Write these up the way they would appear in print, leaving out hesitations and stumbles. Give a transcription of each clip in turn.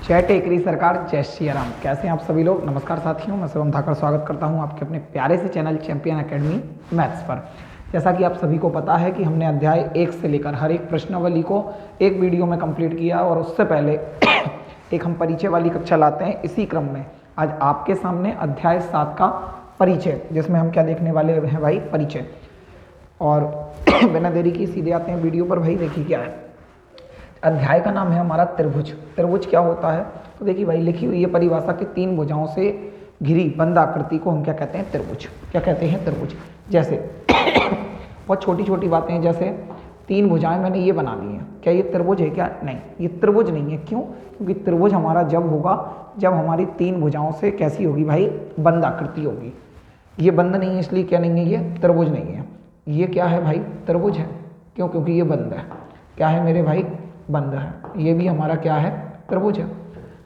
जय टेकरी सरकार, जय श्री राम। कैसे हैं आप सभी लोग। नमस्कार साथियों, मैं शिवम धाकड़ स्वागत करता हूं आपके अपने प्यारे से चैनल चैंपियन एकेडमी मैथ्स पर। जैसा कि आप सभी को पता है कि हमने अध्याय 1 से लेकर हर एक प्रश्नावली को एक वीडियो में कंप्लीट किया और उससे पहले एक हम परिचय वाली कक्षा लाते हैं। इसी क्रम में आज आपके सामने अध्याय 7 का परिचय, जिसमें हम क्या देखने वाले हैं भाई, परिचय। और बिना देरी की सीधे आते हैं वीडियो पर। भाई देखिए क्या है, अध्याय का नाम है हमारा त्रिभुज। त्रिभुज क्या होता है, तो देखिए भाई लिखी हुई है परिभाषा की 3 भुजाओं से घिरी बंद आकृति को हम क्या कहते हैं, त्रिभुज। क्या कहते हैं, त्रिभुज। जैसे बहुत छोटी छोटी बातें हैं, जैसे 3 भुजाएं मैंने ये बना ली हैं, क्या ये त्रिभुज है क्या? नहीं, ये त्रिभुज नहीं है। क्यों? क्योंकि त्रिभुज हमारा जब होगा जब हमारी 3 भुजाओं से कैसी होगी भाई, बंद आकृति होगी। ये बंद नहीं है, इसलिए क्या नहीं है, ये त्रिभुज नहीं है। ये क्या है भाई, त्रिभुज है। क्यों? क्योंकि ये बंद है। क्या है मेरे भाई, बंद है। ये भी हमारा क्या है, त्रिभुज है।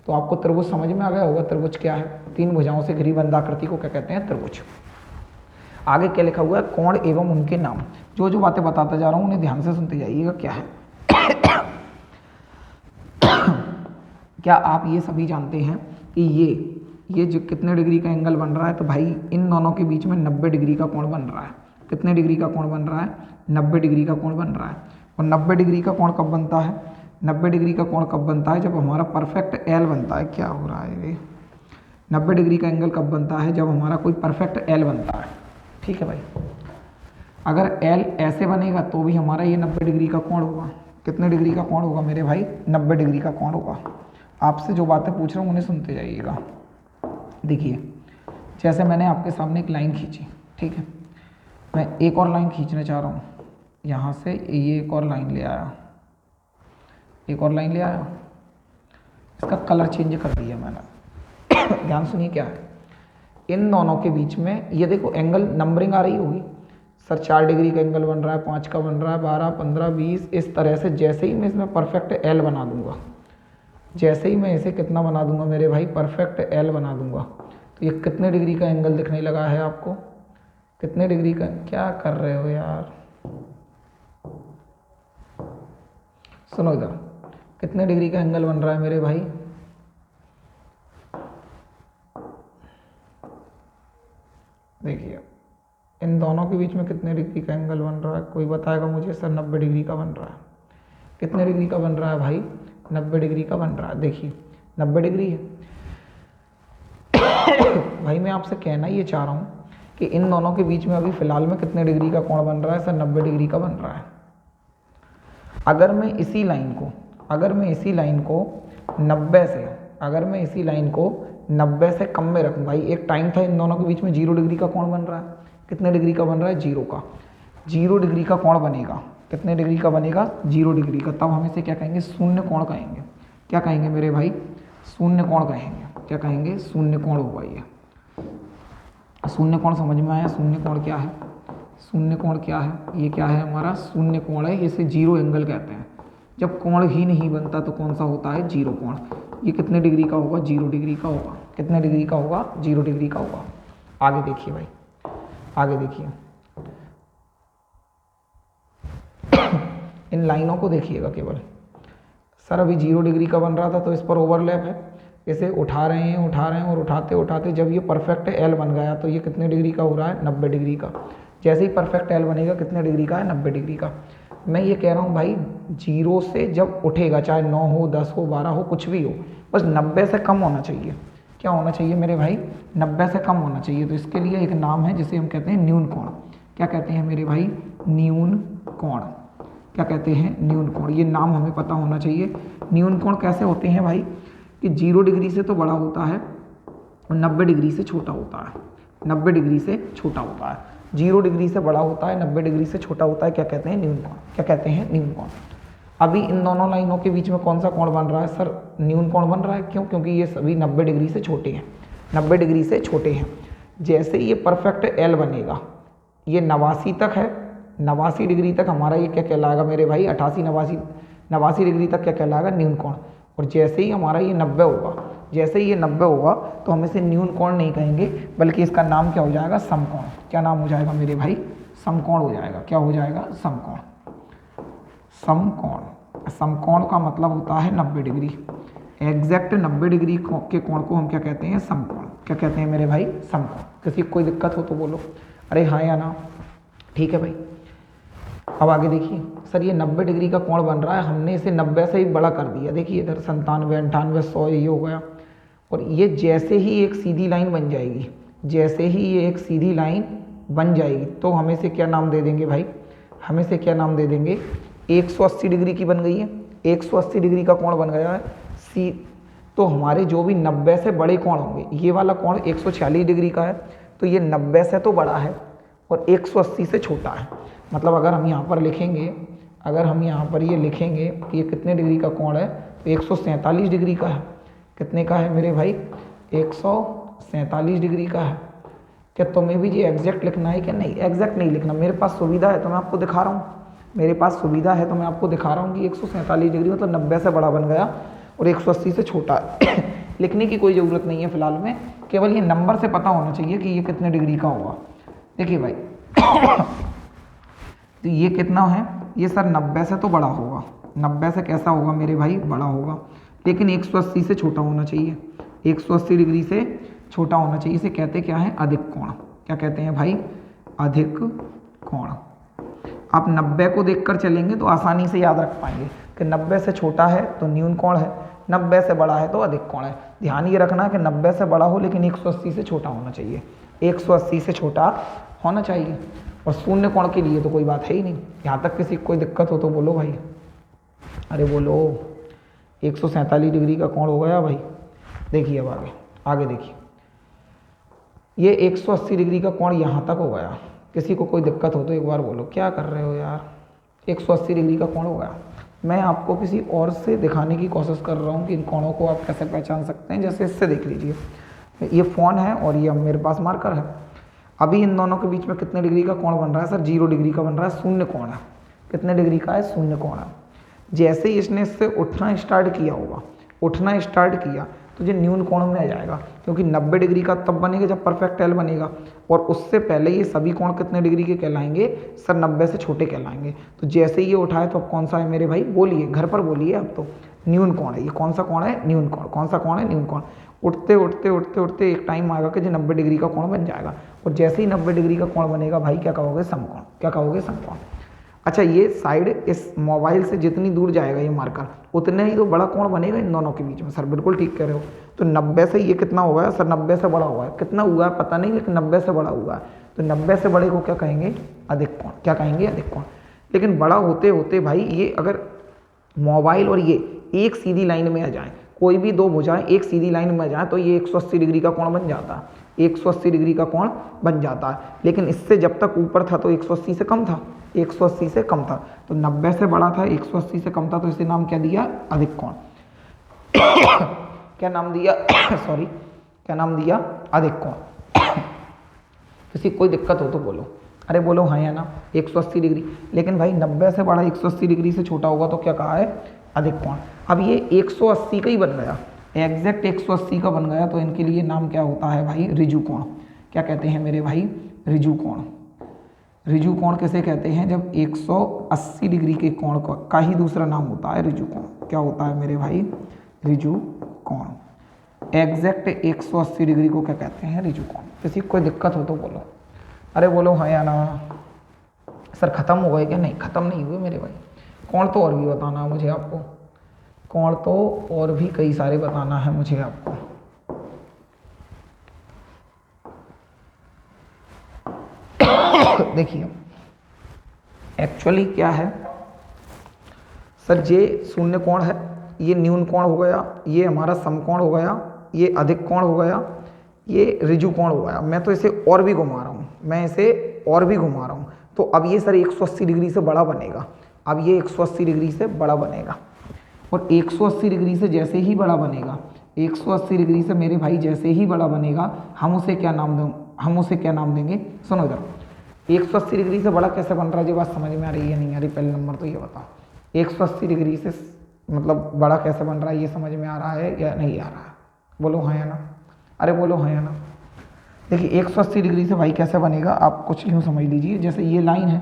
तो आपको त्रिभुज समझ में आ गया होगा। त्रिभुज क्या है, 3 भुजाओं से घिरी बंद आकृति को क्या कहते हैं, त्रिभुज। आगे क्या लिखा हुआ है, कोण एवं उनके नाम। जो जो बातें बताता जा रहा हूँ उन्हें ध्यान से सुनते जाइएगा। क्या है क्या आप ये सभी जानते हैं कि ये जो कितने डिग्री का एंगल बन रहा है, तो भाई इन दोनों के बीच में 90 डिग्री का कोण बन रहा है। कितने डिग्री का कोण बन रहा है, 90 डिग्री का कोण बन रहा है। और 90 डिग्री का कोण कब बनता है, 90 डिग्री का कोण कब बनता है, जब हमारा परफेक्ट एल बनता है। क्या हो रहा है ये, 90 डिग्री का एंगल कब बनता है, जब हमारा कोई परफेक्ट एल बनता है। ठीक है भाई, अगर एल ऐसे बनेगा तो भी हमारा ये 90 डिग्री का कोण होगा। कितने डिग्री का कोण होगा मेरे भाई, 90 डिग्री का कोण होगा। आपसे जो बातें पूछ रहा हूँ उन्हें सुनते जाइएगा। देखिए, जैसे मैंने आपके सामने एक लाइन खींची, ठीक है, मैं एक और लाइन खींचना चाह रहा हूँ। यहाँ से ये एक और लाइन ले आया, एक और लाइन ले आया, इसका कलर चेंज कर दिया मैंने। ध्यान सुनिए क्या है, इन दोनों के बीच में ये देखो एंगल नंबरिंग आ रही होगी। सर 4 डिग्री का एंगल बन रहा है, 5 का बन रहा है, 12, 15, 20, इस तरह से। जैसे ही मैं इसमें परफेक्ट एल बना दूंगा, जैसे ही मैं इसे कितना बना दूंगा मेरे भाई, परफेक्ट एल बना दूंगा, तो ये कितने डिग्री का एंगल दिखने लगा है आपको। कितने डिग्री का, क्या कर रहे हो यार, सुनो इधर, कितने डिग्री का एंगल बन रहा है मेरे भाई, देखिए इन दोनों के बीच में कितने डिग्री का एंगल बन रहा है, कोई बताएगा मुझे। सर 90 डिग्री का बन रहा है। कितने डिग्री का बन रहा है भाई, 90 डिग्री का बन रहा है। देखिए 90 डिग्री है। भाई मैं आपसे कहना ये चाह रहा हूँ कि इन दोनों के बीच में अभी फिलहाल में कितने डिग्री का कोण बन रहा है, सर 90 डिग्री का बन रहा है। अगर मैं इसी लाइन को 90 से कम में रखूँ, भाई एक टाइम था इन दोनों के बीच में 0 डिग्री का कोण बन रहा है। कितने डिग्री का बन रहा है, 0 का। 0 डिग्री का कोण बनेगा। कितने डिग्री का बनेगा, 0 डिग्री का। तब हम इसे क्या कहेंगे, शून्य कोण कहेंगे। क्या कहेंगे मेरे भाई, शून्य कोण कहेंगे। क्या कहेंगे, शून्य कोण होगा ये। शून्य कोण समझ में आया। शून्य कोण क्या है, शून्य कोण क्या है, ये क्या है हमारा, शून्य कोण है। इसे 0 एंगल कहते हैं। जब कोण ही नहीं बनता तो कौन सा होता है, 0 कोण। ये कितने डिग्री का होगा, 0 डिग्री का होगा। कितने डिग्री का होगा, 0 डिग्री का होगा। आगे देखिए भाई, आगे देखिए, इन लाइनों को देखिएगा केवल। सर अभी 0 डिग्री का बन रहा था तो इस पर ओवरलैप है। इसे उठा रहे हैं और उठाते उठाते जब ये परफेक्ट एल बन गया तो ये कितने डिग्री का हो रहा है, 90 डिग्री का। जैसे ही परफेक्ट एल बनेगा कितने डिग्री का है, 90 डिग्री का। मैं ये कह रहा हूँ भाई, 0 से जब उठेगा, चाहे 9 हो, 10 हो, 12 हो, कुछ भी हो, बस 90 से कम होना चाहिए। क्या होना चाहिए मेरे भाई, 90 से कम होना चाहिए। तो इसके लिए एक नाम है जिसे हम कहते हैं न्यून कोण। क्या कहते हैं मेरे भाई, न्यून कोण। क्या कहते हैं, न्यून कोण। ये नाम हमें पता होना चाहिए। न्यून कोण कैसे होते हैं भाई, कि 0 डिग्री से तो बड़ा होता है और 90 डिग्री से छोटा होता है। 90 डिग्री से छोटा होता है, 0 डिग्री से बड़ा होता है, 90 डिग्री से छोटा होता है। क्या कहते हैं, न्यून कोण। क्या कहते हैं, न्यून कोण। अभी इन दोनों लाइनों के बीच में कौन सा कोण बन रहा है, सर न्यून कोण बन रहा है। क्यों? क्योंकि ये सभी 90 डिग्री से छोटे हैं। 90 डिग्री से छोटे हैं। जैसे ये परफेक्ट एल बनेगा, ये 89 तक है, 89 डिग्री तक हमारा ये क्या कहलाएगा मेरे भाई, 88, 89 डिग्री तक क्या कहलाएगा, न्यून कोण। और जैसे ही हमारा ये 90 होगा, जैसे ही ये 90 होगा तो हम इसे न्यून कोण नहीं कहेंगे, बल्कि इसका नाम क्या हो जाएगा, समकोण। क्या नाम हो जाएगा मेरे भाई, समकोण हो जाएगा। क्या हो जाएगा, समकोण। समकोण, समकोण का मतलब होता है 90 डिग्री। एग्जैक्ट 90 डिग्री के कोण को हम क्या कहते हैं? समकोण। क्या कहते हैं मेरे भाई? समकोण। किसी को कोई दिक्कत हो तो बोलो, अरे हाँ या ना। ठीक है भाई। अब आगे देखिए सर, ये 90 डिग्री का कोण बन रहा है, हमने इसे 90 से ही बड़ा कर दिया। देखिए इधर 97, 98, 100 ये हो गया। और ये जैसे ही एक सीधी लाइन बन जाएगी, जैसे ही ये एक सीधी लाइन बन जाएगी तो हमें से क्या नाम दे देंगे भाई? हमें से क्या नाम दे देंगे? 180 डिग्री की बन गई है, 180 डिग्री का कोण बन गया है सी। तो हमारे जो भी 90 से बड़े कोण होंगे, ये वाला कोण 146 डिग्री का है, तो ये 90 से तो बड़ा है और 180 से छोटा है। मतलब अगर हम यहाँ पर लिखेंगे, अगर हम यहाँ पर ये लिखेंगे कि ये कितने डिग्री का कोण है, तो 147 डिग्री का है। कितने का है मेरे भाई? 147 डिग्री का है। क्या तुम्हें भी ये एग्जैक्ट लिखना है क्या? नहीं, एग्जैक्ट नहीं लिखना। मेरे पास सुविधा है तो मैं आपको दिखा रहा हूँ, मेरे पास सुविधा है तो मैं आपको दिखा रहा हूँ कि 147 डिग्री मतलब 90 से बड़ा बन गया और 180 से छोटा। लिखने की कोई ज़रूरत नहीं है फिलहाल में, केवल ये नंबर से पता होना चाहिए कि ये कितने डिग्री का होगा। देखिए भाई तो ये कितना है? ये सर 90 से तो बड़ा होगा। 90 से कैसा होगा मेरे भाई? बड़ा होगा, लेकिन 180 से छोटा होना चाहिए। 180 डिग्री से छोटा होना चाहिए। इसे कहते क्या है? अधिक कोण। क्या कहते हैं भाई? अधिक कोण। आप 90 को देखकर चलेंगे तो आसानी से याद रख पाएंगे कि 90 से छोटा है तो न्यून कोण है, 90 से बड़ा है तो अधिक कोण है। ध्यान ये रखना कि 90 से बड़ा हो लेकिन 180 से छोटा होना चाहिए, 180 से छोटा होना चाहिए। और शून्य कोण के लिए तो कोई बात है ही नहीं। यहाँ तक किसी को कोई दिक्कत हो तो बोलो भाई, अरे बोलो। 147 डिग्री का कोण हो गया भाई। देखिए अब आगे, आगे देखिए, ये 180 डिग्री का कोण यहाँ तक हो गया। किसी को कोई दिक्कत हो तो एक बार बोलो, क्या कर रहे हो यार? 180 डिग्री का कोण हो गया। मैं आपको किसी और से दिखाने की कोशिश कर रहा हूँ कि इन कोणों को आप कैसे पहचान सकते हैं। जैसे इससे देख लीजिए, ये फ़ोन है और ये मेरे पास मार्कर है। अभी इन दोनों के बीच में कितने डिग्री का कोण बन रहा है? सर 0 डिग्री का बन रहा है, शून्य कोण है। कितने डिग्री का है? शून्य कोण है। जैसे ही इसने इससे उठना स्टार्ट किया होगा, उठना स्टार्ट किया तो ये न्यून कोण में आ जाएगा, क्योंकि 90 डिग्री का तब बनेगा जब परफेक्ट एल बनेगा। और उससे पहले ये सभी कोण कितने डिग्री के कहलाएंगे? सर 90 से छोटे कहलाएंगे। तो जैसे ही ये उठाए तो अब कौन सा है मेरे भाई? बोलिए, घर पर बोलिए। अब तो न्यून कोण है। ये कौन सा कोण है? न्यून कोण। कौन सा कोण है? न्यून कोण। उठते उठते उठते उठते एक टाइम आएगा कि जो 90 डिग्री का कोण बन जाएगा। और जैसे ही 90 डिग्री का कोण बनेगा भाई, क्या कहोगे? समकोण। क्या कहोगे? समकोण। अच्छा, ये साइड इस मोबाइल से जितनी दूर जाएगा ये मार्कर, उतने ही तो बड़ा कोण बनेगा इन दोनों के बीच में। सर बिल्कुल ठीक कह रहे हो। तो 90 से ये कितना हुआ है? सर 90 से बड़ा हुआ है। कितना हुआ है पता नहीं, लेकिन 90 से बड़ा हुआ है। तो 90 से बड़े को क्या कहेंगे? अधिक कोण। क्या कहेंगे? अधिक कोण। लेकिन बड़ा होते होते भाई, ये अगर मोबाइल और ये एक सीधी लाइन में आ जाए, कोई भी दो भुजाएं एक सीधी लाइन में आ जाए, तो ये 180 डिग्री का कोण बन जाता है। 180 डिग्री का कोण बन जाता है। लेकिन इससे जब तक ऊपर था तो 180 से कम था, 180 से कम था। तो 90 से बड़ा था, 180 से कम था, तो इसे नाम क्या दिया? अधिक कोण। क्या नाम दिया? सॉरी, क्या नाम दिया? अधिक कोण। किसी कोई दिक्कत हो तो बोलो, अरे बोलो हाँ या ना। 180 डिग्री। लेकिन भाई 90 से बड़ा 180 डिग्री से छोटा होगा तो क्या कहा है? अधिक कोण। अब ये 180 का ही बन गया, एग्जैक्ट 180 का बन गया, तो इनके लिए नाम क्या होता है भाई? ऋजु कोण। क्या कहते हैं मेरे भाई? ऋजु कोण। ऋजु कोण किसे कहते हैं? जब 180 डिग्री के कोण का ही दूसरा नाम होता है ऋजु कोण। क्या होता है मेरे भाई? ऋजु कोण। एग्जैक्ट 180 डिग्री को क्या कहते हैं? ऋजु कोण। किसी को कोई दिक्कत हो तो बोलो, अरे बोलो हाँ या ना। सर खत्म हो गए क्या? नहीं, खत्म नहीं हुए मेरे भाई। कोण तो और भी बताना है मुझे आपको, कोण तो और भी कई सारे बताना है मुझे आपको। देखिए एक्चुअली क्या है सर, ये शून्य कोण है, ये न्यून कोण हो गया, ये हमारा समकोण हो गया, ये अधिक कोण हो गया, ये ऋजु कोण हो गया। मैं तो इसे और भी घुमा रहा हूँ, मैं इसे और भी घुमा रहा हूँ। तो अब ये सर 180 डिग्री से बड़ा बनेगा। अब ये 180 डिग्री से बड़ा बनेगा। और 180 डिग्री से जैसे ही बड़ा बनेगा, 180 डिग्री से मेरे भाई जैसे ही बड़ा बनेगा, हम उसे क्या नाम देंगे? सुनो इधर, 180 डिग्री से बड़ा कैसे बन रहा है? जो बात समझ में आ रही है नहीं आ रही? पहले नंबर तो ये बताओ, 180 डिग्री से मतलब बड़ा कैसे बन रहा है, ये समझ में आ रहा है या नहीं आ रहा है? बोलो हाँ या ना। अरे बोलो हाँ या ना। देखिए 180 डिग्री से भाई कैसे बनेगा, आप कुछ यूँ समझ लीजिए, जैसे ये लाइन है,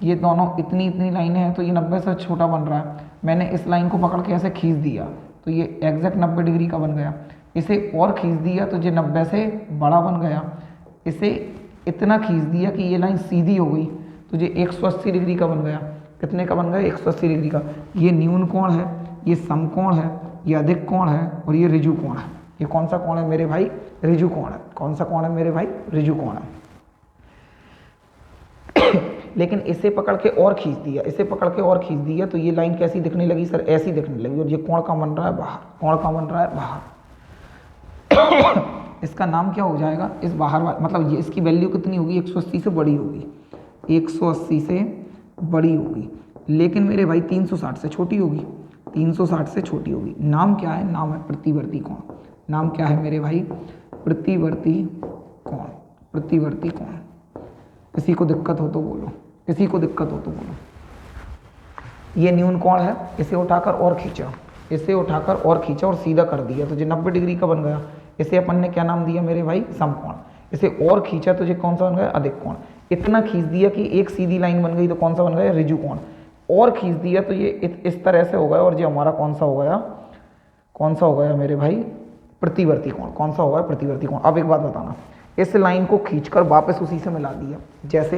ये दोनों इतनी लाइनें हैं, तो ये 90 से छोटा बन रहा है। मैंने इस लाइन को पकड़ के ऐसे खींच दिया, तो तो ये एग्जैक्ट 90 डिग्री का बन गया। इसे और खींच दिया तो ये 90 से बड़ा बन गया। इसे इतना खींच दिया कि ये लाइन सीधी हो गई तो ये 180 डिग्री का बन गया। कितने का बन गया? 180 डिग्री का। ये न्यून कोण है, ये समकोण है, ये अधिक कोण है और ये ऋजु कोण है। ये कौन सा कोण है मेरे भाई? ऋजु कोण है। कौन सा कोण है मेरे भाई? ऋजु कोण है। लेकिन इसे पकड़ के और खींच दिया, इसे पकड़ के और खींच दिया तो ये लाइन कैसी दिखने लगी सर? ऐसी दिखने लगी। और ये कोण का बन रहा है बाहर, कोण का बन रहा है बाहर। इसका नाम क्या हो जाएगा? इस बाहर वाला मतलब ये इसकी वैल्यू कितनी होगी? 180 से बड़ी होगी, 180 से बड़ी होगी। लेकिन मेरे भाई 360 से छोटी होगी, 360 से छोटी होगी। नाम क्या है? नाम है प्रतिवर्ती कोण। नाम क्या है मेरे भाई? प्रतिवर्ती कोण। प्रतिवर्ती कोण। किसी को दिक्कत हो तो बोलो, किसी को दिक्कत हो तो बोलो। ये न्यून कोण है, इसे उठाकर और खींचा, इसे उठाकर और खींचा और सीधा कर दिया तो ये 90 डिग्री का बन गया। इसे अपन ने क्या नाम दिया मेरे भाई? समकोण। इसे और खींचा तो ये कौन सा बन गया? अधिक कोण। इतना खींच दिया कि एक सीधी लाइन बन गई तो कौन सा बन गया? ऋजु कोण। और खींच दिया तो ये इस तरह से हो गया और ये हमारा कौन सा हो गया? कौन सा हो गया मेरे भाई? प्रतिवर्ती कोण। कौन सा हो गया? प्रतिवर्ती कोण। अब एक बात बताना, इस लाइन को खींचकर वापस उसी से मिला दिया। जैसे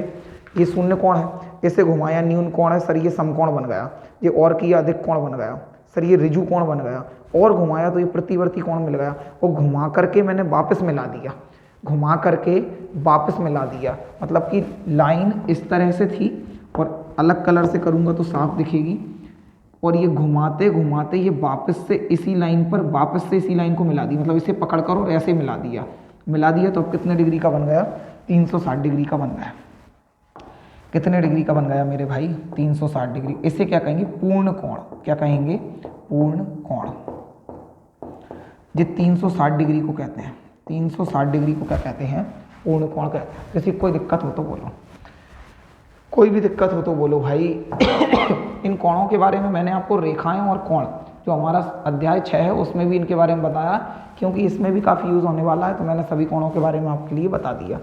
ये शून्य कोण है, इसे घुमाया, न्यून कोण है सर, ये समकोण बन गया। ये और किया, अधिक कोण बन गया सर, ये ऋजु कोण बन गया। और घुमाया तो ये प्रतिवर्ती कोण मिल गया। और घुमा करके मैंने वापस मिला दिया, घुमा करके वापस मिला दिया। मतलब कि लाइन इस तरह से थी और अलग कलर से करूँगा तो साफ दिखेगी। और ये घुमाते घुमाते ये वापस से इसी लाइन पर वापस से इसी लाइन को मिला दी। मतलब इसे पकड़ कर और ऐसे मिला दिया, मिला दिया तो अब कितने डिग्री का बन गया? 360 डिग्री का बन गया। कितने डिग्री का बन गया मेरे भाई? 360 डिग्री। इसे क्या कहेंगे? पूर्ण कोण। क्या कहेंगे? पूर्ण कोण। ये 360 डिग्री को कहते हैं, 360 डिग्री को क्या कहते हैं? पूर्ण कोण कहते हैं। किसी कोई दिक्कत हो तो बोलो, कोई भी दिक्कत हो तो बोलो भाई। इन कोणों के बारे में मैंने आपको रेखाएं और कोण जो हमारा अध्याय 6 है उसमें भी इनके बारे में बताया, क्योंकि इसमें भी काफ़ी यूज़ होने वाला है तो मैंने सभी कोणों के बारे में आपके लिए बता दिया।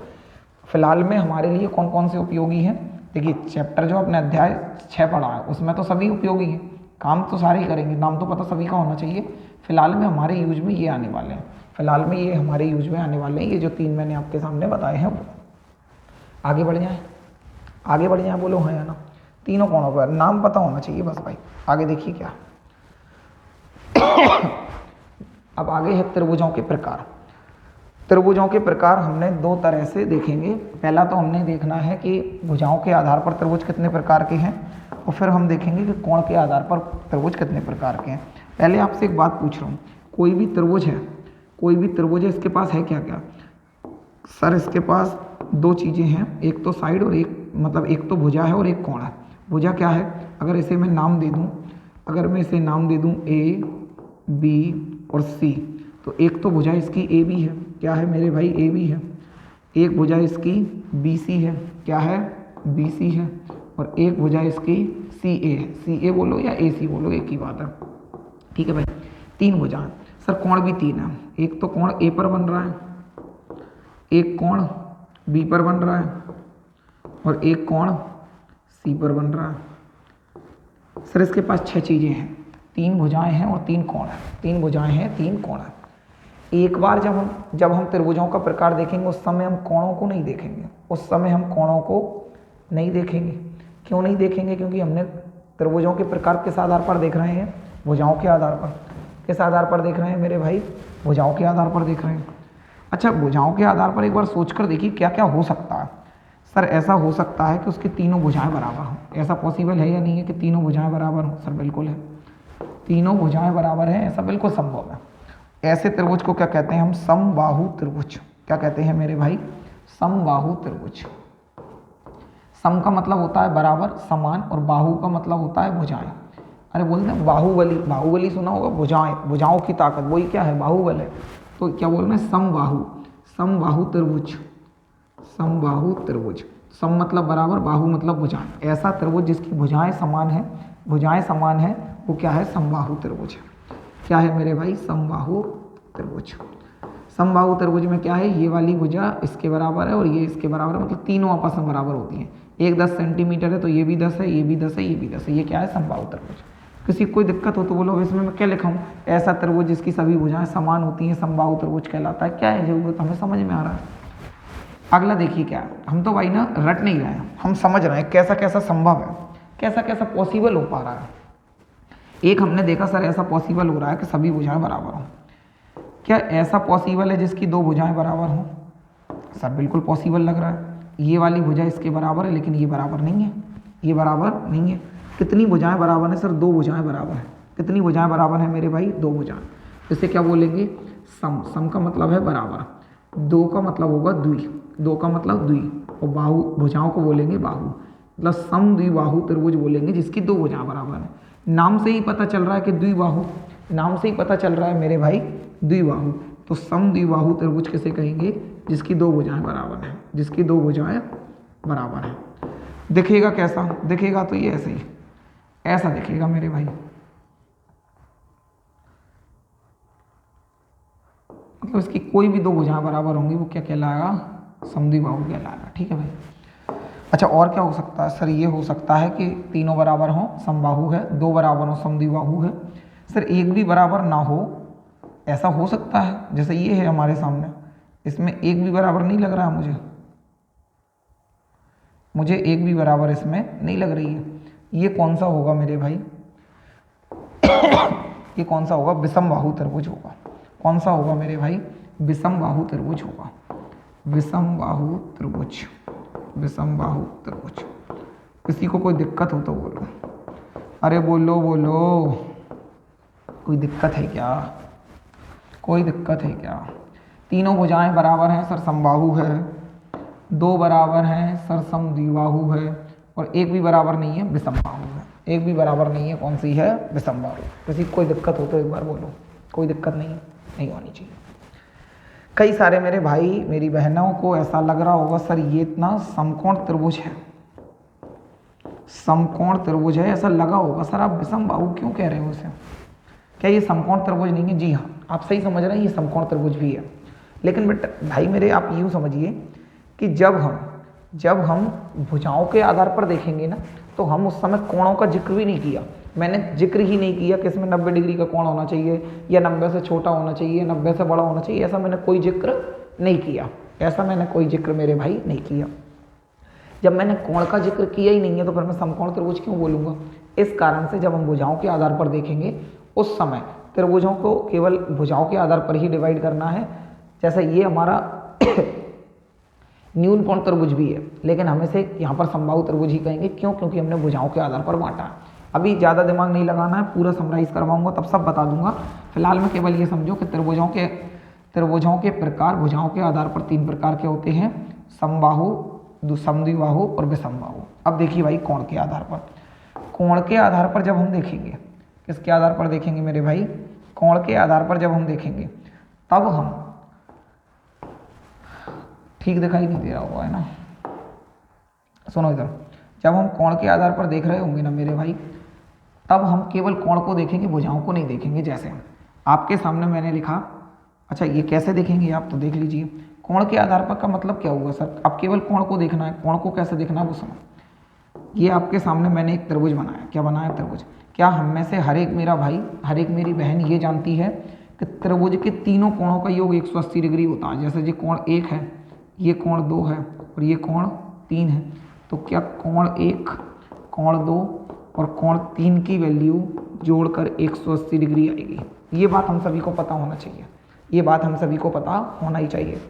फिलहाल में हमारे लिए कौन कौन से उपयोगी हैं? देखिए चैप्टर जो अपने अध्याय 6 पढ़ा है उसमें तो सभी उपयोगी हैं, काम तो सारे ही करेंगे, नाम तो पता सभी का होना चाहिए। फिलहाल में हमारे यूज में ये आने वाले हैं, फिलहाल में ये हमारे यूज में आने वाले हैं। ये जो 3 मैंने आपके सामने बताए हैं वो। आगे बढ़ जाएँ, आगे बढ़ जाएँ, बोलो हाँ या ना। तीनों कोणों पर नाम पता होना चाहिए बस भाई। आगे देखिए क्या अब आगे है त्रिभुजों के प्रकार। त्रिभुजों के प्रकार हमने 2 तरह से देखेंगे। पहला तो हमने देखना है कि भुजाओं के आधार पर त्रिभुज कितने प्रकार के हैं, और फिर हम देखेंगे कि कोण के आधार पर त्रिभुज कितने प्रकार के हैं। पहले आपसे एक बात पूछ रहा हूँ, कोई भी त्रिभुज है, कोई भी त्रिभुज है, इसके पास है क्या क्या? सर इसके पास 2 चीज़ें हैं, एक तो साइड और एक मतलब एक तो भुजा है और एक कोण है। भुजा क्या है? अगर इसे मैं नाम दे दूँ, अगर मैं इसे नाम दे दूँ A, B और C, तो एक तो भुजा इसकी AB है। क्या है मेरे भाई? AB है। एक भुजा इसकी BC है। क्या है? BC है। और एक भुजा इसकी CA है। CA बोलो या AC बोलो, एक ही बात है, ठीक है भाई। 3 भुजाएं। सर कोण भी 3 है, एक तो कोण A पर बन रहा है, एक कोण B पर बन रहा है और एक कोण C पर बन रहा है। सर इसके पास 6 चीज़ें हैं, 3 भुजाएं हैं और 3 कोण हैं। 3 भुजाएं हैं, 3 कोण हैं। एक बार जब हम त्रिभुजों का प्रकार देखेंगे उस समय हम कोणों को नहीं देखेंगे, उस समय हम कोणों को नहीं देखेंगे। क्यों नहीं देखेंगे? क्योंकि हमने त्रिभुजों के प्रकार किस आधार पर देख रहे हैं? भुजाओं के आधार पर। किस आधार पर देख रहे हैं मेरे भाई? भुजाओं के आधार पर देख रहे हैं। अच्छा, भुजाओं के आधार पर एक बार सोच कर देखिए क्या क्या हो सकता है। सर ऐसा हो सकता है कि उसकी तीनों भुजाएं बराबर हों। ऐसा पॉसिबल है या नहीं है कि तीनों भुजाएं बराबर हों? सर बिल्कुल है, तीनों भुजाएं बराबर हैं, ऐसा बिल्कुल संभव है। ऐसे त्रिभुज को क्या कहते हैं हम? समबाहु त्रिभुज। क्या कहते हैं मेरे भाई? समबाहु त्रिभुज। सम का मतलब होता है बराबर, समान, और बाहु का मतलब होता है भुजाएं। अरे बोलते हैं बाहुबली, बाहुबली सुना होगा, भुजाएं, भुजाओं की ताकत, वही क्या है? बाहुबल है। तो क्या बोल रहे हैं? समबाहु, समबाहु त्रिभुज, समबाहु त्रिभुज। सम मतलब बराबर, बाहु मतलब भुजाएं। ऐसा त्रिभुज जिसकी भुजाएं समान है, भुजाएं समान है, वो क्या है? समबाहु त्रिभुज है। क्या है मेरे भाई? समबाहु त्रिभुज। समबाहु त्रिभुज में क्या है? ये वाली भुजा इसके बराबर है और ये इसके बराबर है, मतलब तीनों आपस में बराबर होती हैं। एक 10 सेंटीमीटर है तो ये भी 10 है, ये भी 10 है, ये भी 10 है। ये क्या है? समबाहु त्रिभुज। किसी को कोई दिक्कत हो तो बोलो। अब इसमें मैं क्या लिखा हूँ, ऐसा त्रिभुज जिसकी सभी भुजाएं समान होती हैं समबाहु त्रिभुज कहलाता है। क्या है जरूरत, हमें समझ में आ रहा है। अगला देखिए क्या है, हम तो भाई ना रट नहीं रहे हैं, हम समझ रहे हैं कैसा कैसा संभव है, कैसा कैसा पॉसिबल हो पा रहा है। एक हमने देखा सर ऐसा पॉसिबल हो रहा है कि सभी भुजाएं बराबर हों। क्या ऐसा पॉसिबल है जिसकी दो भुजाएं बराबर हों? सर बिल्कुल पॉसिबल लग रहा है। ये वाली भुजा इसके बराबर है लेकिन ये बराबर नहीं है, ये बराबर नहीं है। कितनी भुजाएं बराबर हैं सर? दो भुजाएं बराबर हैं। कितनी भुजाएं बराबर हैं मेरे भाई? दो भुजाएं। इसे क्या बोलेंगे? सम। सम का मतलब है बराबर, दो का मतलब होगा द्वि, दो का मतलब द्वि, और बाहु भुजाओं को बोलेंगे बाहु, मतलब सम द्विबाहु त्रिभुज बोलेंगे जिसकी दो भुजाएं बराबर हैं। नाम से ही पता चल रहा है कि द्विबाहु, नाम से ही पता चल रहा है मेरे भाई द्विबाहु। तो सम द्विबाहु त्रिभुज किसे कहेंगे? जिसकी दो भुजाएं बराबर हैं, जिसकी दो भुजाएं बराबर हैं। दिखेगा कैसा? दिखेगा तो ये ऐसे ही, ऐसा दिखेगा मेरे भाई, मतलब इसकी कोई भी दो भुजाएं बराबर होंगी वो क्या कहलाएगा? समद्विबाहु कहलाएगा। ठीक है भाई। अच्छा और क्या हो सकता है सर? ये हो सकता है कि तीनों बराबर हों, समबाहु है, दो बराबर हों, समद्विबाहु है। सर एक भी बराबर ना हो, ऐसा हो सकता है। जैसे ये है हमारे सामने, इसमें एक भी बराबर नहीं लग रहा है मुझे एक भी बराबर इसमें नहीं लग रही है। ये कौन सा होगा मेरे भाई? ये कौन सा होगा? विषमबाहु त्रिभुज होगा। कौन सा होगा मेरे भाई? विषमबाहु त्रिभुज होगा। विषमबाहु त्रिभुज, विषमबाहु त्रिभुज। किसी को कोई दिक्कत हो तो बोलो, अरे बोलो बोलो, कोई दिक्कत है क्या? कोई दिक्कत है क्या? तीनों भुजाएं बराबर हैं सर, समबाहु है। दो बराबर हैं सर, समद्विबाहु है। और एक भी बराबर नहीं है, विषमबाहु है। एक भी बराबर नहीं है, कौन सी है? विषमबाहु। किसी को कोई दिक्कत हो तो एक बार बोलो। कोई दिक्कत नहीं होनी चाहिए। कई सारे मेरे भाई मेरी बहनों को ऐसा लग रहा होगा सर ये इतना समकोण त्रिभुज है, समकोण त्रिभुज है, ऐसा लगा होगा। सर आप विषमबाहु क्यों कह रहे हो इसे? क्या ये समकोण त्रिभुज नहीं है? जी हाँ, आप सही समझ रहे हैं, ये समकोण त्रिभुज भी है। लेकिन बेटा भाई मेरे, आप यूँ समझिए कि जब हम भुजाओं के आधार पर देखेंगे ना, तो हम उस समय कोणों का जिक्र भी नहीं किया। मैंने जिक्र ही नहीं किया कि इसमें 90 डिग्री का कोण होना चाहिए, या 90 से छोटा होना चाहिए, 90 से बड़ा होना चाहिए। ऐसा मैंने कोई जिक्र नहीं किया, ऐसा मैंने कोई जिक्र मेरे भाई नहीं किया। जब मैंने कोण का जिक्र किया ही नहीं है तो फिर मैं समकोण त्रिभुज क्यों बोलूँगा? इस कारण से जब हम भुजाओं के आधार पर देखेंगे उस समय त्रिभुजों को केवल भुजाओं के आधार पर ही डिवाइड करना है। जैसे ये हमारा न्यून कोण त्रिभुज भी है, लेकिन हम इसे यहाँ पर समबाहु त्रिभुज ही कहेंगे। क्यों? क्योंकि हमने भुजाओं के आधार पर बांटा है। अभी ज़्यादा दिमाग नहीं लगाना है, पूरा समराइज करवाऊंगा तब सब बता दूंगा। फिलहाल में केवल ये समझो कि त्रिभुजों के प्रकार भुजाओं के आधार पर तीन प्रकार के होते हैं, समबाहु, समद्विबाहु और विषमबाहु। अब देखिए भाई कोण के आधार पर, कोण के आधार पर जब हम देखेंगे, किसके आधार पर देखेंगे मेरे भाई? कोण के आधार पर जब हम देखेंगे तब हम, ठीक दिखाई नहीं दे रहा होगा है ना, सुनो इधर, जब हम कोण के आधार पर देख रहे होंगे ना मेरे भाई, तब हम केवल कोण को देखेंगे, भुजाओं को नहीं देखेंगे। जैसे आपके सामने मैंने लिखा, अच्छा ये कैसे देखेंगे आप तो देख लीजिए। कोण के आधार पर का मतलब क्या हुआ सर? अब केवल कोण को देखना है, कोण को कैसे देखना है वो समझ। ये आपके सामने मैंने एक त्रिभुज बनाया। क्या बनाया? त्रिभुज। क्या हम में से हर एक मेरा भाई, हर एक मेरी बहन ये जानती है कि त्रिभुज के तीनों कोणों का योग 180 डिग्री होता है? जैसे ये कोण 1 है, ये कोण 2 है और ये कोण 3 है। तो क्या कोण 1, कोण 2 और कोण 3 की वैल्यू जोड़कर 180 डिग्री आएगी? ये बात हम सभी को पता होना चाहिए, ये बात हम सभी को पता होना ही चाहिए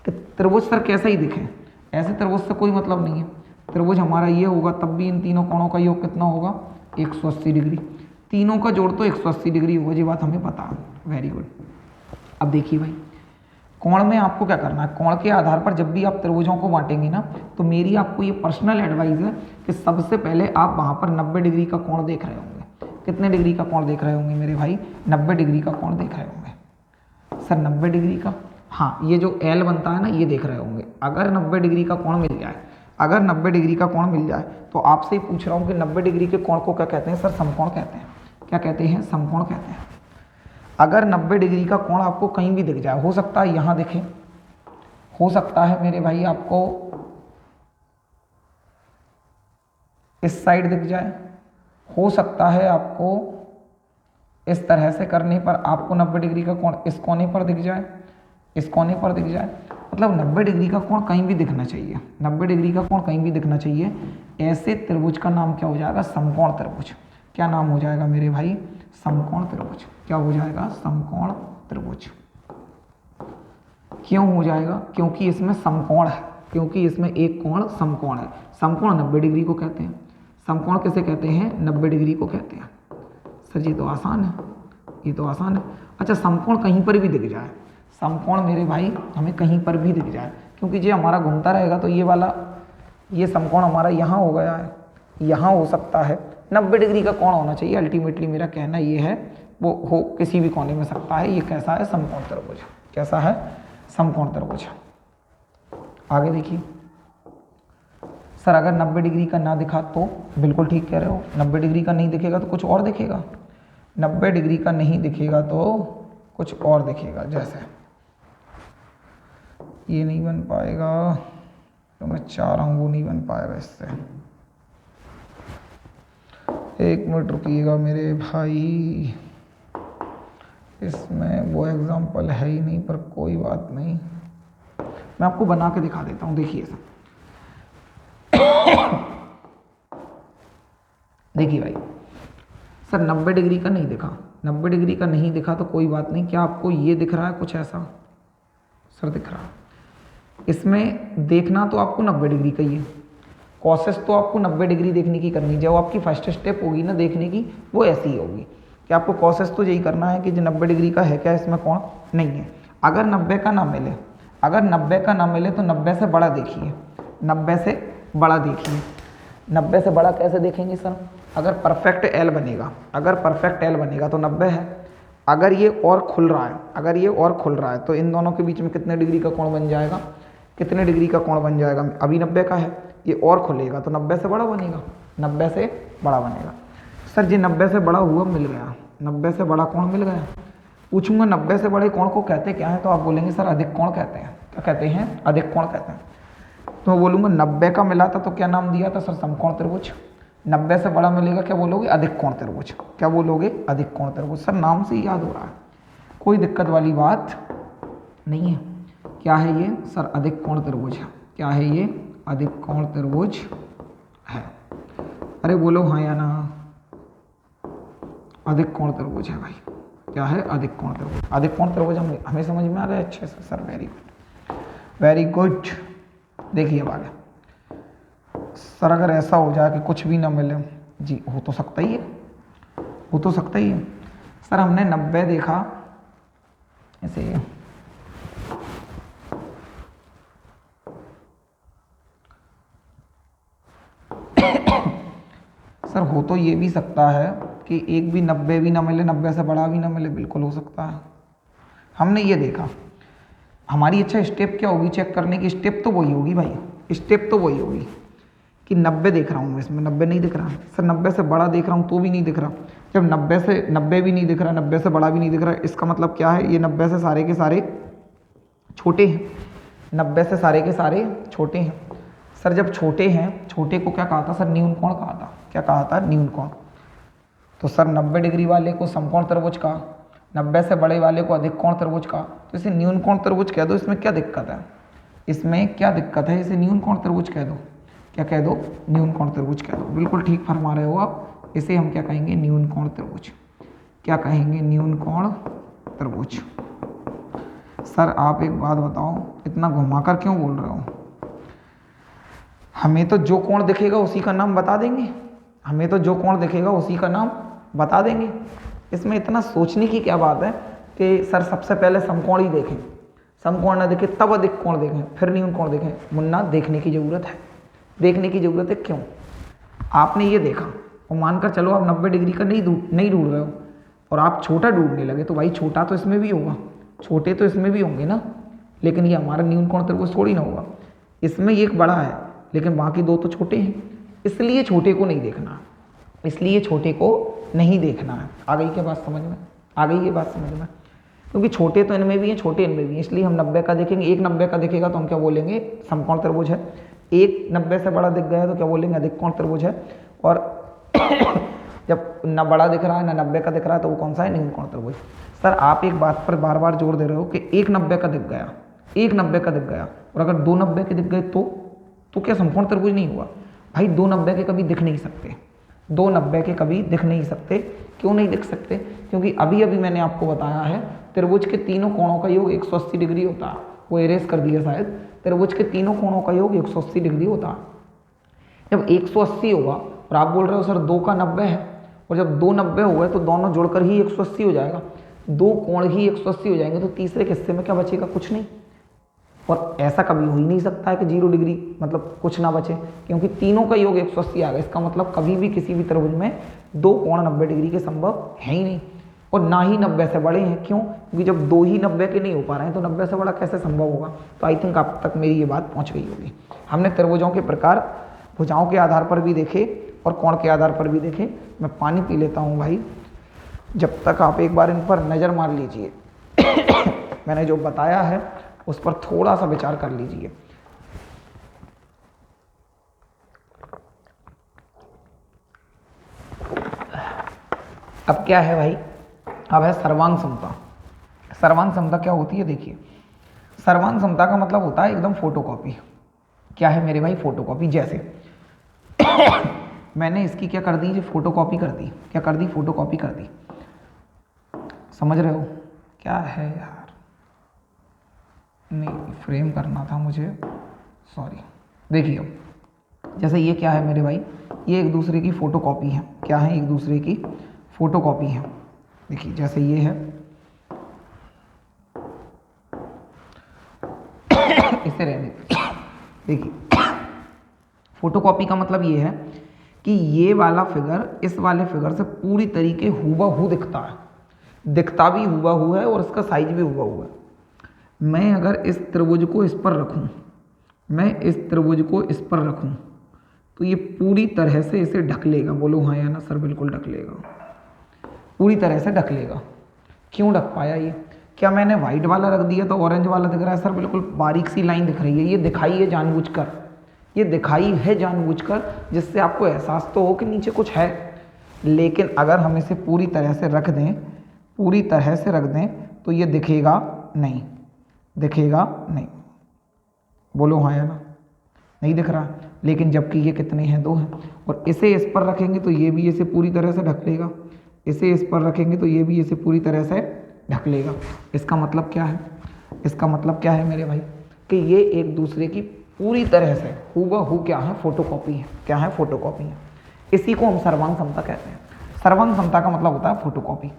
कि त्रिभुज सर कैसा ही दिखे, ऐसे त्रिभुज से कोई मतलब नहीं है। त्रिभुज हमारा ये होगा तब भी इन तीनों कोणों का योग कितना होगा? 180 डिग्री। तीनों का जोड़ तो 180 डिग्री होगा, ये बात हमें पता है। Very good. अब देखिए भाई, कोण में आपको क्या करना है? कोण के आधार पर जब भी आप त्रिभुजों को बांटेंगे ना, तो मेरी आपको ये पर्सनल एडवाइस है कि सबसे पहले आप वहाँ पर 90 डिग्री का कोण देख रहे होंगे। कितने डिग्री का कोण देख रहे होंगे मेरे भाई? 90 डिग्री का कोण देख रहे होंगे। सर 90 डिग्री का? हाँ, ये जो L बनता है ना, ये देख रहे होंगे। अगर 90 डिग्री का कोण मिल जाए, अगर 90 डिग्री का कोण मिल जाए तो आपसे ही पूछ रहा हूँ कि 90 डिग्री के कोण को क्या कहते हैं? सर समकोण कहते हैं। क्या कहते हैं? समकोण कहते हैं। अगर 90 डिग्री का कोण आपको कहीं भी दिख जाए, हो सकता है यहाँ दिखे, हो सकता है मेरे भाई आपको इस साइड दिख जाए, हो सकता है आपको इस तरह से करने पर आपको 90 डिग्री का कोण इस कोने पर दिख जाए, इस कोने पर दिख जाए, मतलब 90 डिग्री का कोण कहीं भी दिखना चाहिए, 90 डिग्री का कोण कहीं भी दिखना चाहिए। ऐसे त्रिभुज का नाम क्या हो जाएगा? समकोण त्रिभुज। क्या नाम हो जाएगा मेरे भाई? समकोण त्रिभुज। क्या हो जाएगा? समकोण त्रिभुज। क्यों हो जाएगा? क्योंकि इसमें समकोण है, क्योंकि इसमें एक कोण समकोण है। समकोण 90 डिग्री को कहते हैं। समकोण किसे कहते हैं? 90 डिग्री को कहते हैं। सर ये तो आसान है, ये तो आसान है। अच्छा, समकोण कहीं पर भी दिख जाए, समकोण मेरे भाई हमें कहीं पर भी दिख जाए, क्योंकि ये हमारा घूमता रहेगा तो ये वाला, ये समकोण हमारा यहाँ हो गया है, यहाँ हो सकता है। 90 डिग्री का कोण होना चाहिए, अल्टीमेटली मेरा कहना ये है। वो हो किसी भी कोने में सकता है। ये कैसा है? समकोण त्रिभुज। कैसा है? समकोण त्रिभुज। आगे देखिए सर, अगर 90 डिग्री का ना दिखा तो बिल्कुल ठीक कह रहे हो, 90 डिग्री का नहीं दिखेगा तो कुछ और दिखेगा। 90 डिग्री का नहीं दिखेगा तो कुछ और दिखेगा, जैसे ये नहीं बन पाएगा तो मैं चाह रहा हूँ, वो नहीं बन पाएगा इससे। एक मिनट रुकिएगा मेरे भाई, इसमें वो एग्जाम्पल है ही नहीं, पर कोई बात नहीं, मैं आपको बना के दिखा देता हूँ। देखिए सर, देखिए भाई सर, 90 डिग्री का नहीं दिखा, 90 डिग्री का नहीं दिखा तो कोई बात नहीं। क्या आपको ये दिख रहा है कुछ ऐसा? सर दिख रहा है। इसमें देखना तो आपको 90 डिग्री का ही है, कोसेस तो आपको 90 डिग्री देखने की करनी। जो आपकी फर्स्ट स्टेप होगी ना देखने की, वो ऐसी ही होगी कि आपको कोसेस तो यही करना है कि जो 90 डिग्री का है क्या इसमें कोण? नहीं है। अगर 90 का ना मिले, अगर 90 का ना मिले तो 90 से बड़ा देखिए, 90 से बड़ा देखिए। 90 से बड़ा कैसे देखेंगे सर? अगर परफेक्ट एल बनेगा, अगर परफेक्ट एल बनेगा तो 90 है। अगर ये और खुल रहा है, अगर ये और खुल रहा है तो इन दोनों के बीच में कितने डिग्री का कोण बन जाएगा? कितने डिग्री का कोण बन जाएगा? अभी 90 का है, ये और खुलेगा तो 90 से बड़ा बनेगा, 90 से बड़ा बनेगा। सर जी 90 से बड़ा हुआ, मिल गया, 90 से बड़ा कोण मिल गया। पूछूंगा 90 से बड़े कोण को कहते क्या है, तो आप बोलेंगे सर अधिक कोण कहते हैं। क्या कहते हैं? अधिक कोण कहते हैं। तो मैं बोलूँगा 90 का मिला था तो क्या नाम दिया था सर? समकोण त्रिभुज। 90 से बड़ा मिलेगा, क्या बोलोगे? अधिक कोण त्रिभुज। क्या बोलोगे? अधिक कोण त्रिभुज। सर नाम से ही याद हो रहा है, कोई दिक्कत वाली बात नहीं है। क्या है ये सर? अधिक कोण त्रिभुज है। क्या है ये? अधिक कोण त्रिभुज है। अरे बोलो हाँ या ना? अधिक कोण त्रिभुज है भाई। क्या है? अधिक कोण त्रिभुज। अधिक कोण त्रिभुज हमें समझ में आ गया अच्छे से sir? Very good, very good. देखिए अब आगे सर, अगर ऐसा हो जाए कि कुछ भी ना मिले, जी हो तो सकता ही है, हो तो सकता ही है। सर हमने 90 देखा ऐसे, सर हो तो ये भी सकता है कि एक भी 90 भी ना मिले, 90 से बड़ा भी ना मिले, बिल्कुल हो सकता है। हमने ये देखा, हमारी अच्छा स्टेप क्या होगी चेक करने की? स्टेप तो वही होगी भाई, स्टेप तो वही होगी कि 90 देख रहा हूँ मैं, इसमें 90 नहीं दिख रहा सर, 90 से बड़ा देख रहा हूँ तो भी नहीं दिख रहा। जब 90 भी नहीं दिख रहा, 90 से बड़ा भी नहीं दिख रहा, इसका मतलब क्या है? ये 90 से सारे के सारे छोटे हैं, 90 से सारे के सारे छोटे हैं। सर जब छोटे हैं, छोटे को क्या कहा था सर? न्यून कोण कहा था। क्या कहा था? न्यून कोण। तो सर 90 डिग्री वाले को समकोण त्रिभुज कहा, 90 से बड़े वाले को अधिक कोण त्रिभुज कहा, तो इसे न्यून कोण त्रिभुज कह दो। इसमें क्या दिक्कत है? इसमें क्या दिक्कत है? इसे न्यून कोण त्रिभुज कह दो। क्या कह दो? न्यून कोण त्रिभुज कह दो। बिल्कुल ठीक फरमा रहे हो आप। इसे हम क्या कहेंगे? न्यून कोण त्रिभुज। क्या कहेंगे? न्यून कोण त्रिभुज। सर आप एक बात बताओ, इतना घुमाकर क्यों बोल रहे हो? हमें तो जो कोण दिखेगा उसी का नाम बता देंगे, हमें तो जो कोण दिखेगा उसी का नाम बता देंगे। इसमें इतना सोचने की क्या बात है कि सर सबसे पहले समकोण ही देखें, समकोण ना देखें तब अधिक कोण देखें, फिर न्यून कोण देखें? मुन्ना देखने की ज़रूरत है, देखने की ज़रूरत है। क्यों? आपने ये देखा और मानकर चलो आप 90 डिग्री का नहीं ढूंढ रहे हो और आप छोटा ढूंढने लगे, तो भाई छोटा तो इसमें भी होगा, छोटे तो इसमें भी होंगे ना, लेकिन ये हमारा न्यून कोण त्रिभुज थोड़ी ना होगा। इसमें एक बड़ा है लेकिन बाकी दो तो छोटे हैं, इसलिए छोटे को नहीं देखना, इसलिए छोटे को नहीं देखना है। आ गई क्या बात समझ में? आ गई ये बात समझ में? क्योंकि छोटे तो इनमें भी हैं, छोटे इनमें भी हैं, इसलिए हम 90 का देखेंगे। एक 90 का देखेगा तो हम क्या बोलेंगे? समकोण त्रिभुज है। एक 90 से बड़ा दिख गया तो क्या बोलेंगे? अधिक कोण त्रिभुज है। और जब न बड़ा दिख रहा है ना 90 का दिख रहा है तो वो कौन सा है, निम्न कोण त्रिभुज। सर आप एक बात पर बार बार जोर दे रहे हो कि एक 90 का दिख गया, एक 90 का दिख गया, और अगर 2 90 के दिख गए तो क्या समकोण त्रिभुज नहीं हुआ? भाई 2 90 के कभी दिख नहीं सकते, 2 90 के कभी दिख नहीं सकते। क्यों नहीं दिख सकते? क्योंकि अभी अभी मैंने आपको बताया है त्रिभुज के तीनों कोणों का योग 180 डिग्री होता है। वो एरेस कर दिया शायद। त्रिभुज के तीनों कोणों का योग 180 डिग्री होता है। जब 180 होगा और आप बोल रहे हो सर 2 का 90 है, और जब 2 90 हो गए तो दोनों जुड़कर ही 180 हो जाएगा, 2 कोण ही 180 हो जाएंगे, तो तीसरे के हिस्से में क्या बचेगा? कुछ नहीं। और ऐसा कभी हो ही नहीं सकता है कि 0 डिग्री मतलब कुछ ना बचे, क्योंकि तीनों का योग 180 आ गया। इसका मतलब कभी भी किसी भी त्रिभुज में 2 कोण 90 डिग्री के संभव है ही नहीं, और ना ही 90 से बड़े हैं। क्यों? क्योंकि जब 2 ही 90 के नहीं हो पा रहे हैं तो 90 से बड़ा कैसे संभव होगा? तो आई थिंक आप तक मेरी ये बात पहुंच गई होगी। हमने त्रिभुजों के प्रकार भुजाओं के आधार पर भी देखे और कोण के आधार पर भी देखे। मैं पानी पी लेता हूँ भाई, जब तक आप एक बार इन पर नज़र मार लीजिए। मैंने जो बताया है उस पर थोड़ा सा विचार कर लीजिए। अब क्या है भाई? अब है सर्वांग समता। सर्वांग समता क्या होती है? देखिए, सर्वांग समता का मतलब होता है एकदम फोटोकॉपी। क्या है मेरे भाई? फोटोकॉपी। जैसे मैंने इसकी क्या कर दी? जो फोटोकॉपी कर दी। क्या कर दी? फोटोकॉपी कर दी। समझ रहे हो? क्या है यार, नहीं फ्रेम करना था मुझे, सॉरी। देखिए जैसे ये क्या है मेरे भाई? ये एक दूसरे की फोटोकॉपी है। क्या है? एक दूसरे की फोटोकॉपी है। देखिए जैसे ये है, इसे रहने देखिए, फोटोकॉपी का मतलब ये है कि ये वाला फिगर इस वाले फिगर से पूरी तरीके हूबहू दिखता है, दिखता भी हूबहू है और इसका साइज भी हूबहू है। मैं अगर इस त्रिभुज को इस पर रखूं, मैं इस त्रिभुज को इस पर रखूं तो ये पूरी तरह से इसे ढक लेगा। बोलो हाँ या ना? सर बिल्कुल ढक लेगा, पूरी तरह से ढक लेगा। क्यों ढक पाया ये? क्या मैंने व्हाइट वाला रख दिया तो ऑरेंज वाला दिख रहा है? सर बिल्कुल बारीक सी लाइन दिख रही है। ये दिखाई है जानबूझकर, ये दिखाई है जानबूझकर, जिससे आपको एहसास तो हो कि नीचे कुछ है। लेकिन अगर हम इसे पूरी तरह से रख दें, पूरी तरह से रख दें तो ये दिखेगा नहीं, दिखेगा नहीं। बोलो हाँ या ना? नहीं दिख रहा। लेकिन जबकि ये कितने हैं? 2 हैं। और इसे इस पर रखेंगे तो ये भी इसे पूरी तरह से ढक लेगा, इसे इस पर रखेंगे तो ये भी इसे पूरी तरह से ढक लेगा। इसका मतलब क्या है? इसका मतलब क्या है मेरे भाई? कि ये एक दूसरे की पूरी तरह से हूबहू क्या है? फोटोकॉपी है। क्या है? फोटोकॉपी है। इसी को हम सर्वांग समता कहते हैं। सर्वांग समता का मतलब होता है फोटोकॉपी।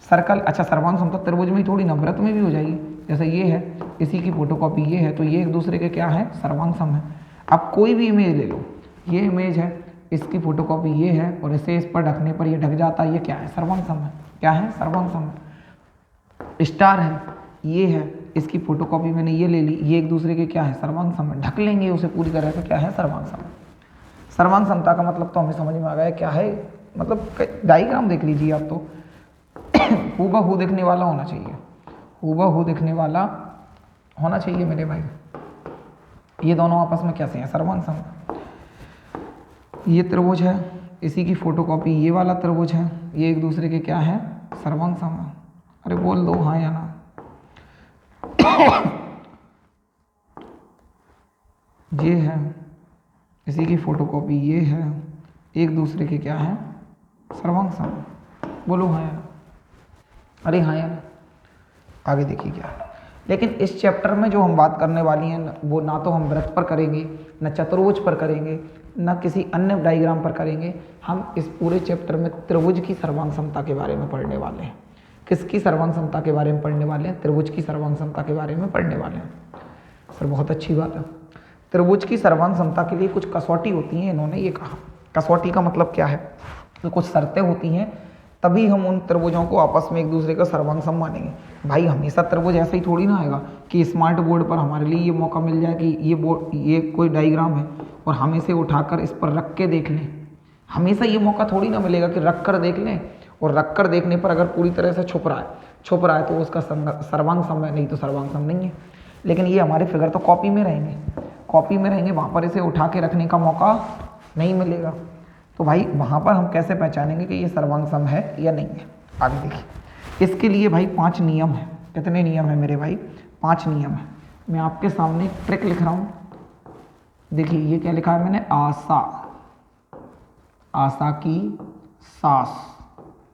सर्कल, अच्छा सर्वांग समता त्रिभुज में ही थोड़ी ना, वृत्त में भी हो जाएगी। जैसे ये है, इसी की फोटोकॉपी ये है, तो ये एक दूसरे के क्या है? सर्वांग सम है। अब कोई भी इमेज ले लो, ये इमेज है, इसकी फोटोकॉपी ये है, और इसे इस पर ढकने पर ये ढक जाता है, ये क्या है? सर्वांग सम है। क्या है? सर्वांग सम है। स्टार है, ये है, इसकी फोटोकॉपी मैंने ये ले ली, ये एक दूसरे के क्या है? सर्वांग सम है। ढक लेंगे उसे पूरी तरह से। क्या है? सर्वांग सम। सर्वांग समता का मतलब तो हमें समझ में आ गया क्या है। मतलब डायग्राम देख लीजिए आप, तो हूबहू दिखने वाला होना चाहिए, हूबहू दिखने वाला होना चाहिए मेरे भाई। ये दोनों आपस में कैसे हैं? सर्वांग सम। ये त्रिभुज है, इसी की फोटोकॉपी ये वाला त्रिभुज है, ये एक दूसरे के क्या है? सर्वांग सम है। अरे बोल दो हाँ या ना? ये है, इसी की फोटोकॉपी ये है, एक दूसरे के क्या है? सर्वांग सम। बोलो हाँ या ना? अरे हाँ या ना? आगे देखिए क्या है। लेकिन इस चैप्टर में जो हम बात करने वाली हैं वो ना तो हम वृत्त पर करेंगे, न चतुर्भुज पर करेंगे, न किसी अन्य डायग्राम पर करेंगे। हम इस पूरे चैप्टर में त्रिभुज की सर्वांग समता के बारे में पढ़ने वाले हैं। किसकी सर्वांग समता के बारे में पढ़ने वाले हैं? त्रिभुज की सर्वांग समता के बारे में पढ़ने वाले हैं। सर बहुत अच्छी बात है। त्रिभुज की सर्वांग समता के लिए कुछ कसौटी होती हैं, इन्होंने ये कहा। कसौटी का मतलब क्या है? तो कुछ शर्तें होती हैं, तभी हम उन त्रिभुजों को आपस में एक दूसरे का सर्वांग सम मानेंगे। भाई हमेशा त्रिभुज ऐसा ही थोड़ी ना आएगा कि स्मार्ट बोर्ड पर हमारे लिए ये मौका मिल जाए कि ये कोई डायग्राम है और हम इसे उठाकर इस पर रख के देख लें। हमेशा ये मौका थोड़ी ना मिलेगा कि रख कर देख लें, और रख कर देखने पर अगर पूरी तरह से छुप रहा है तो उसका सर्वांग सम है, नहीं तो सर्वांग सम नहीं है। लेकिन ये हमारे फिगर तो कॉपी में रहेंगे, कॉपी में रहेंगे, वहाँ पर इसे उठा के रखने का मौका नहीं मिलेगा। तो भाई वहाँ पर हम कैसे पहचानेंगे कि ये सर्वांग सम है या नहीं है? आगे देखिए, इसके लिए भाई 5 नियम है। कितने नियम है मेरे भाई? 5 नियम है। मैं आपके सामने एक ट्रिक लिख रहा हूँ। देखिए ये क्या लिखा है मैंने? आशा, आशा की सास।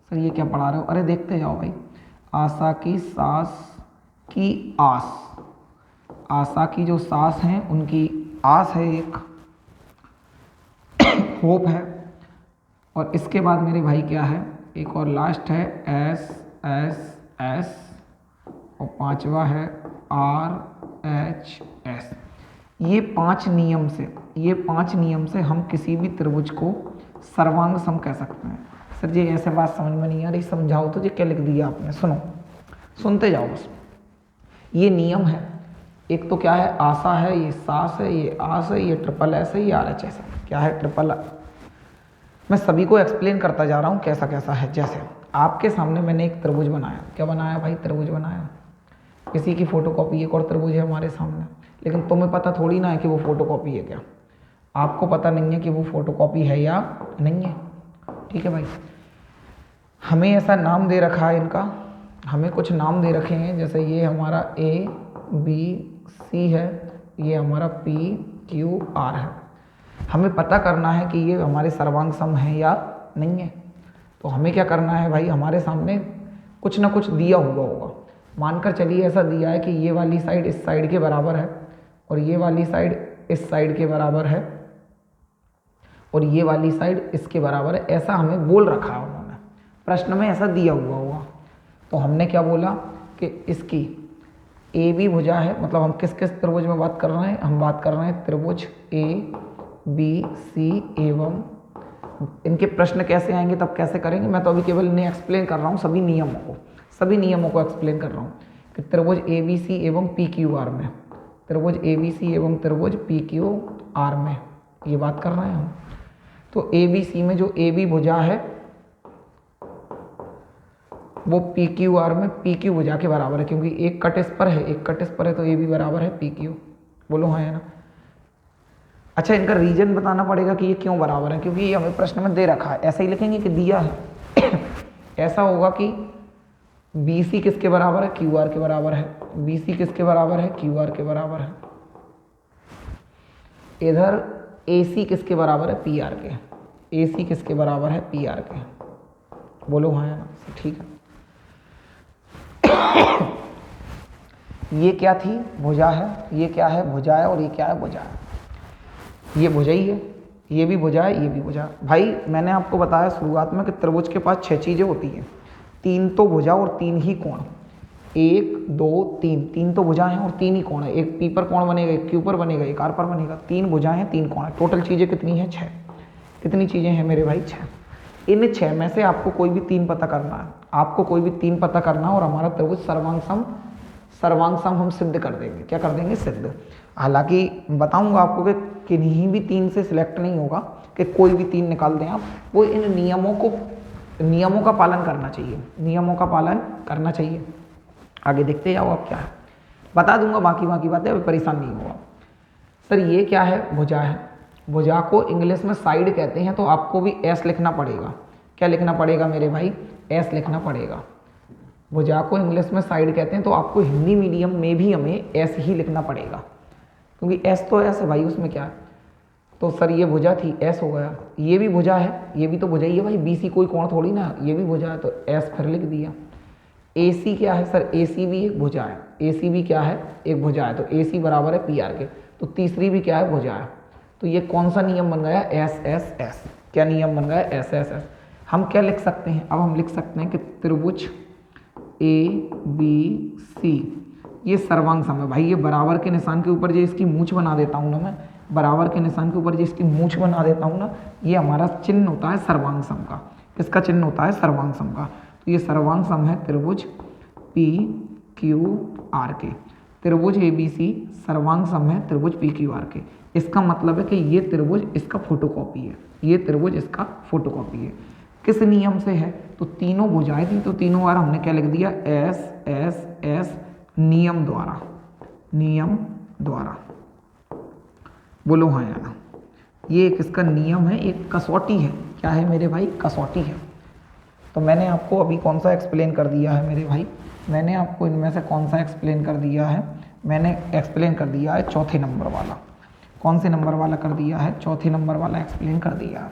सर ये क्या पढ़ा रहे हो? अरे देखते जाओ भाई। आशा की सास की आस, आशा की जो सास हैं उनकी आस है, एक होप है। और इसके बाद मेरे भाई क्या है? एक और लास्ट है एस एस एस, और 5वां है आर एच एस। ये 5 नियम से हम किसी भी त्रिभुज को सर्वांग सम कह सकते हैं। सर जी ऐसे बात समझ में नहीं आ रही, समझाओ तो। जी क्या लिख दिया आपने? सुनो, सुनते जाओ बस। ये नियम है। एक तो क्या है? आशा है, ये सास है, ये आस है, ये ट्रिपल एस है, ये आर एच एस है। क्या है? ट्रिपल। मैं सभी को एक्सप्लेन करता जा रहा हूँ कैसा कैसा है। जैसे आपके सामने मैंने एक त्रिभुज बनाया। क्या बनाया भाई? त्रिभुज बनाया। इसी की फोटोकॉपी एक और त्रिभुज है हमारे सामने, लेकिन तुम्हें पता थोड़ी ना है कि वो फोटोकॉपी है क्या। आपको पता नहीं है कि वो फोटोकॉपी है या नहीं है। ठीक है भाई, हमें ऐसा नाम दे रखा है इनका, हमें कुछ नाम दे रखे हैं। जैसे ये हमारा ए बी सी है, ये हमारा पी क्यू आर है। हमें पता करना है कि ये हमारे सर्वांग सम है या नहीं है। तो हमें क्या करना है भाई? हमारे सामने कुछ ना कुछ दिया हुआ होगा। मानकर चलिए ऐसा दिया है कि ये वाली साइड इस साइड के बराबर है, और ये वाली साइड इस साइड के बराबर है, और ये वाली साइड इसके बराबर है। ऐसा हमें बोल रखा है उन्होंने, प्रश्न में ऐसा दिया हुआ होगा। तो हमने क्या बोला कि इसकी ए बी भुजा है। मतलब हम किस किस त्रिभुज में बात कर रहे हैं? हम बात कर रहे हैं त्रिभुज ए बी सी एवं। इनके प्रश्न कैसे आएंगे, तब कैसे करेंगे? मैं तो अभी केवल इन्हें एक्सप्लेन कर रहा हूँ, सभी नियमों को एक्सप्लेन कर रहा हूँ कि त्रिभुज ए बी सी एवं पी क्यू आर में, त्रिभुज ए बी सी एवं त्रिभुज पी क्यू आर में ये बात कर रहे हैं हम। तो ए बी सी में जो ए बी भुजा है वो पी क्यू आर में पी क्यू भुजा के बराबर है, क्योंकि एक कट इस पर है, एक कट इस पर है, तो ए बी बराबर है पी क्यू। बोलो हाँ है ना? अच्छा, इनका रीजन बताना पड़ेगा कि ये क्यों बराबर है, क्योंकि ये हमें प्रश्न में दे रखा है। ऐसा ही लिखेंगे कि दिया है। ऐसा होगा कि बी सी किसके बराबर है? क्यू आर के बराबर है। बी सी किसके बराबर है? क्यू आर के बराबर है। इधर ए सी किसके बराबर है? पी आर के। ए सी किसके बराबर है? पी आर के। बोलो हाँ है ना? ठीक है। ये क्या थी? भुजा है। ये क्या है? भुजा है। और ये क्या है? भुजा है। ये भुजा ही है, ये भी भुजा है, ये भी भुजा। भाई मैंने आपको बताया शुरुआत में कि त्रिभुज के पास 6 चीज़ें होती हैं। 3 तो भुजा और 3 ही कोण। 1 2 3, 3 तो भुजा हैं और 3 ही कोण है। एक पी पर कोण बनेगा, एक क्यू पर बनेगा, एक आर पर बनेगा। 3 भुजा हैं, 3 कोण है। टोटल चीज़ें कितनी हैं? 6। कितनी चीज़ें हैं मेरे भाई? 6। इन 6 में से आपको कोई भी 3 पता करना है। आपको कोई भी 3 पता करना है और हमारा त्रिभुज सर्वांग सम हम सिद्ध कर देंगे। क्या कर देंगे? सिद्ध। हालांकि बताऊंगा आपको कि किन्हीं भी 3 से सिलेक्ट नहीं होगा कि कोई भी 3 निकाल दें आप। वो इन नियमों का पालन करना चाहिए, नियमों का पालन करना चाहिए। आगे देखते जाओ आप क्या है, बता दूंगा बाकी बातें, अभी परेशान नहीं होगा। सर ये क्या है? भुजा है। भुजा को इंग्लिश में साइड कहते हैं, तो आपको भी एस लिखना पड़ेगा। क्या लिखना पड़ेगा मेरे भाई? एस लिखना पड़ेगा। भुजा को इंग्लिश में साइड कहते हैं, तो आपको हिंदी मीडियम में भी हमें एस ही लिखना पड़ेगा, क्योंकि एस तो एस है भाई, उसमें क्या है। तो सर ये भुजा थी, एस हो गया। ये भी भुजा है, ये भी तो भुजा ही है भाई, बी सी कोई कोण थोड़ी ना, ये भी भुजा है, तो एस फिर लिख दिया। ए सी क्या है? सर ए सी भी एक भुजा है। ए सी भी क्या है? एक भुजा है। तो ए सी बराबर है पी आर के। तो तीसरी भी क्या है? भुजा है। तो ये कौन सा नियम बन गया? S S S. क्या नियम बन गया? S S S. हम क्या लिख सकते हैं? अब हम लिख सकते हैं कि त्रिभुज ए बी सी ये सर्वांग सम है। भाई ये बराबर के निशान के ऊपर जो इसकी मूंछ बना देता हूँ ना मैं, बराबर के निशान के ऊपर जो इसकी मूंछ बना देता हूँ ना, ये हमारा चिन्ह होता है सर्वांग सम का। किसका चिन्ह होता है? सर्वांग सम का। तो ये सर्वांग सम है त्रिभुज पी क्यू आर के। त्रिभुज ए बी सी सर्वांग सम है त्रिभुज पी क्यू आर के। इसका मतलब है कि ये त्रिभुज इसका फोटोकॉपी है, ये त्रिभुज इसका फोटोकॉपी है। किस नियम से है? तो तीनों भुजाएं थी, तो तीनों बार हमने क्या लिख दिया? एस एस एस, नियम द्वारा, नियम द्वारा। बोलो हाँ या ना? ये एक इसका नियम है, एक कसौटी है क्या है मेरे भाई, कसौटी है। तो मैंने आपको अभी कौन सा एक्सप्लेन कर दिया है मेरे भाई, मैंने आपको इनमें से कौन सा एक्सप्लेन कर दिया है, मैंने एक्सप्लेन कर दिया है चौथे नंबर वाला। कौन से नंबर वाला कर दिया है, चौथे नंबर वाला एक्सप्लेन कर दिया है।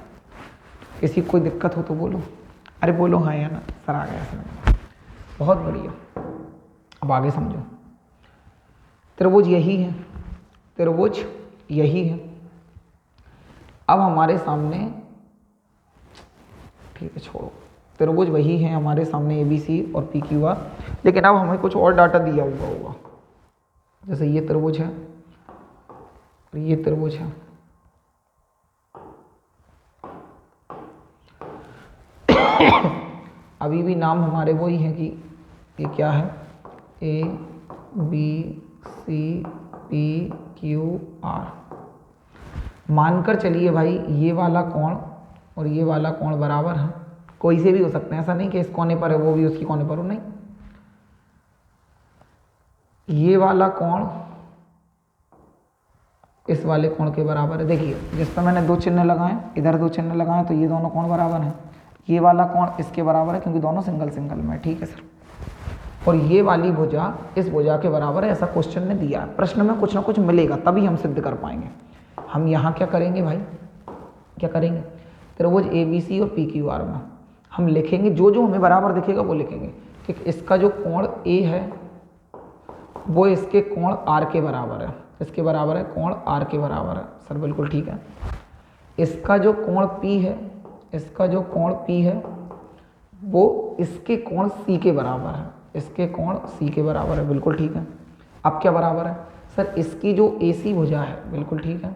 किसी कोई दिक्कत हो तो बोलो, अरे बोलो हाँ या ना, सर आ गया समझ, बहुत बढ़िया। अब आगे समझो, त्रिभुज यही है, त्रिभुज यही है। अब हमारे सामने, ठीक है छोड़ो, त्रिभुज वही है हमारे सामने ABC और PQR, लेकिन अब हमें कुछ और डाटा दिया हुआ होगा। जैसे ये त्रिभुज है और ये त्रिभुज है, अभी भी नाम हमारे वही हैं कि ये क्या है, ABCPQR। मानकर चलिए भाई ये वाला कोण और ये वाला कोण बराबर है, कोई से भी हो सकते हैं, ऐसा नहीं कि इस कोने पर है वो भी उसकी कोने पर हो, नहीं। ये वाला कोण इस वाले कोण के बराबर है। देखिए जिस पर मैंने दो चिन्ह लगाए, इधर दो चिन्ह लगाए, तो ये दोनों कोण बराबर हैं। ये वाला कोण इसके बराबर है क्योंकि दोनों सिंगल सिंगल में, ठीक है सर। और ये वाली भुजा इस भुजा के बराबर है, ऐसा क्वेश्चन ने दिया है। प्रश्न में कुछ ना कुछ मिलेगा तभी हम सिद्ध कर पाएंगे। हम यहाँ क्या करेंगे भाई, क्या करेंगे, त्रिभुज ABC और PQR में हम लिखेंगे जो जो हमें बराबर दिखेगा वो लिखेंगे। ठीक, इसका जो कोण A है वो इसके कोण R के बराबर है, इसके बराबर है, कोण R के बराबर है सर, बिल्कुल ठीक है। इसका जो कोण P है, इसका जो कोण P है वो इसके कोण C के बराबर है, इसके कोण C के बराबर है, बिल्कुल ठीक है। अब क्या बराबर है सर, इसकी जो AC भुजा है, बिल्कुल ठीक है,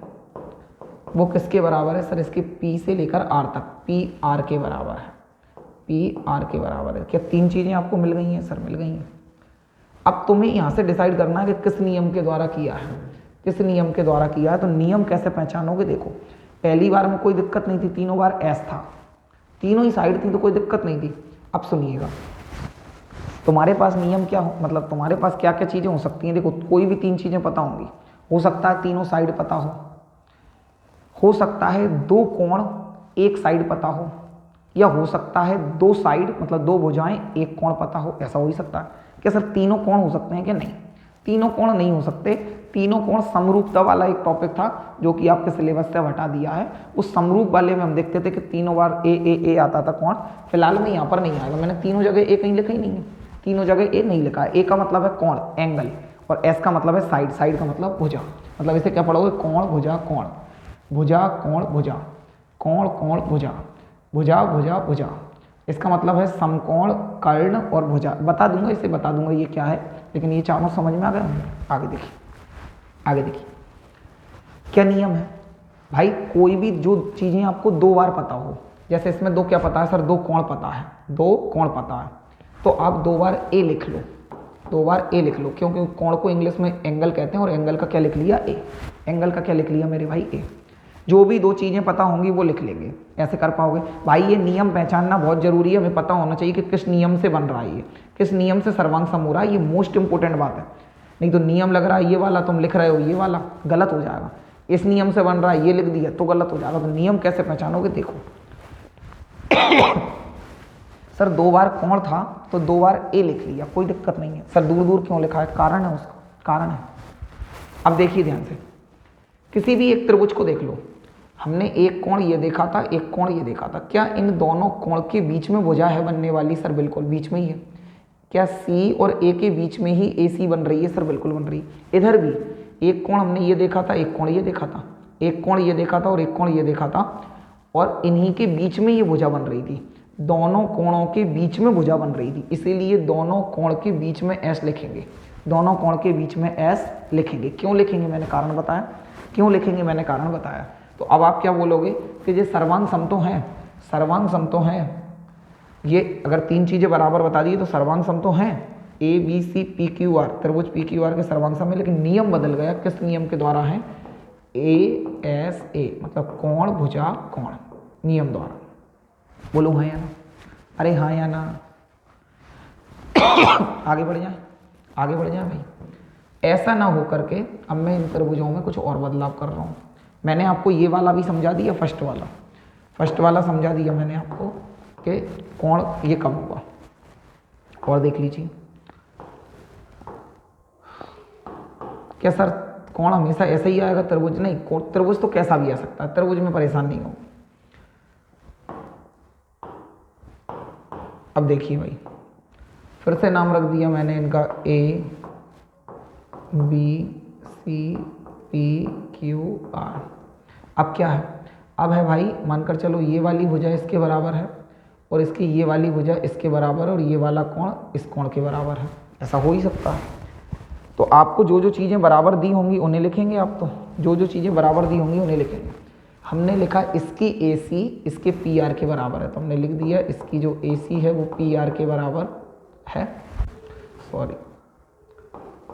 वो किसके बराबर है सर, इसके P से लेकर R तक, PR के बराबर है, PR के बराबर है। क्या तीन चीज़ें आपको मिल गई हैं सर, मिल गई हैं। अब तुम्हें यहाँ से डिसाइड करना है कि किस नियम के द्वारा किया है, किस नियम के द्वारा किया है। तो नियम कैसे पहचानोगे, देखो पहली बार में कोई दिक्कत नहीं थी, तीनों बार S था, तीनों ही साइड थी तो कोई दिक्कत नहीं थी। अब सुनिएगा, तुम्हारे पास नियम क्या हो, मतलब तुम्हारे पास क्या क्या चीज़ें हो सकती हैं। देखो कोई भी तीन चीज़ें पता होंगी, हो सकता है तीनों साइड पता हो सकता है दो कोण एक साइड पता हो, या हो सकता है दो साइड मतलब दो भुजाएं एक कोण पता हो, ऐसा हो ही सकता है। क्या सर तीनों कोण हो सकते हैं क्या, नहीं, तीनों कोण नहीं हो सकते। तीनों कोण समरूपता वाला एक टॉपिक था जो कि आपके सिलेबस से हटा दिया है। उस समरूप वाले में हम देखते थे कि तीनों बार ए आता था कोण। फिलहाल में यहाँ पर नहीं आएगा, मैंने तीनों जगह ए कहीं लिखा ही नहीं है, तीनों जगह ए नहीं लिखा है। ए का मतलब है कोण, एंगल, और एस का मतलब है साइड, साइड का मतलब भुजा। मतलब इसे क्या पढ़ोगे, कोण भुजा कोण, भुजा कोण भुजा, कोण कोण भुजा, भुजा भुजा भुजा। इसका मतलब है समकोण, कर्ण और भुजा। बता दूंगा, इसे बता दूंगा ये क्या है, लेकिन ये चारों समझ में आ गए। आगे देखिए, आगे देखिए क्या नियम है भाई। कोई भी जो चीज़ें आपको दो बार पता हो, जैसे इसमें दो क्या पता है सर, दो कोण पता है, दो कोण पता है, तो आप दो बार ए लिख लो, दो बार ए लिख लो, क्योंकि कोण को इंग्लिश में एंगल कहते हैं, और एंगल का क्या लिख लिया, ए। एंगल का क्या लिख लिया मेरे भाई, ए। जो भी दो चीज़ें पता होंगी वो लिख लेंगे, ऐसे कर पाओगे भाई। ये नियम पहचानना बहुत जरूरी है, हमें पता होना चाहिए कि किस नियम से बन रहा है, ये किस नियम से सर्वांग सम हो रहा है, ये मोस्ट इंपॉर्टेंट बात है। नहीं तो नियम लग रहा है ये वाला, तुम लिख रहे हो ये वाला, गलत हो जाएगा। इस नियम से बन रहा है ये लिख दिया तो गलत हो जाएगा। तो नियम कैसे पहचानोगे, देखो सर दो बार कोण था तो दो बार ए लिख लिया, कोई दिक्कत नहीं है। सर दूर दूर क्यों लिखा है, कारण है उसका, कारण है। अब देखिए ध्यान से, किसी भी एक त्रिभुज को देख लो, हमने एक कोण ये देखा था, एक कोण ये देखा था, क्या इन दोनों कोण के बीच में भुजा है बनने वाली, सर बिल्कुल बीच में ही है। क्या सी और ए के बीच में ही AC बन रही है, सर बिल्कुल बन रही है। इधर भी एक कोण हमने ये देखा था, एक कोण ये देखा था, एक कोण ये देखा था और एक कोण ये देखा था, और इन्हीं के बीच में ये भुजा बन रही थी। दोनों कोणों के बीच में भुजा बन रही थी, इसीलिए दोनों कोण के बीच में S लिखेंगे, दोनों कोण के बीच में S लिखेंगे। क्यों लिखेंगे मैंने कारण बताया, क्यों लिखेंगे मैंने कारण बताया। तो अब आप क्या बोलोगे कि ये सर्वांग सम तो है, सर्वांग सम तो है। ये अगर तीन चीज़ें बराबर बता दी तो सर्वांग सम तो हैं, ABC PQR, त्रिभुज PQR के सर्वांग सम है। लेकिन नियम बदल गया, किस नियम के द्वारा है, ASA मतलब कोण भुजा कोण, नियम द्वारा। बोलो हाँ या ना, अरे हाँ या ना। आगे बढ़ जाए, आगे बढ़ जाए भाई। ऐसा ना हो करके अब मैं इन त्रिभुजों में कुछ और बदलाव कर रहा हूँ। मैंने आपको ये वाला भी समझा दिया, फर्स्ट वाला, फर्स्ट वाला समझा दिया मैंने आपको कि कोण ये कब होगा। और देख लीजिए, क्या सर कोण हमेशा ऐसा ही आएगा त्रिभुज? नहीं, त्रिभुज तो कैसा भी आ सकता है, त्रिभुज में परेशान नहीं हो। अब देखिए भाई, फिर से नाम रख दिया मैंने इनका A B C P Q R। अब क्या है, अब है भाई मानकर चलो ये वाली भुजा इसके बराबर है और इसकी ये वाली भुजा इसके बराबर है और ये वाला कोण इस कोण के बराबर है। ऐसा हो ही सकता है। तो आपको जो जो चीज़ें बराबर दी होंगी उन्हें लिखेंगे, आप तो जो जो चीज़ें बराबर दी होंगी उन्हें लिखेंगे। हमने लिखा इसकी AC इसके PR के बराबर है, तो हमने लिख दिया इसकी जो AC है वो PR के बराबर है, सॉरी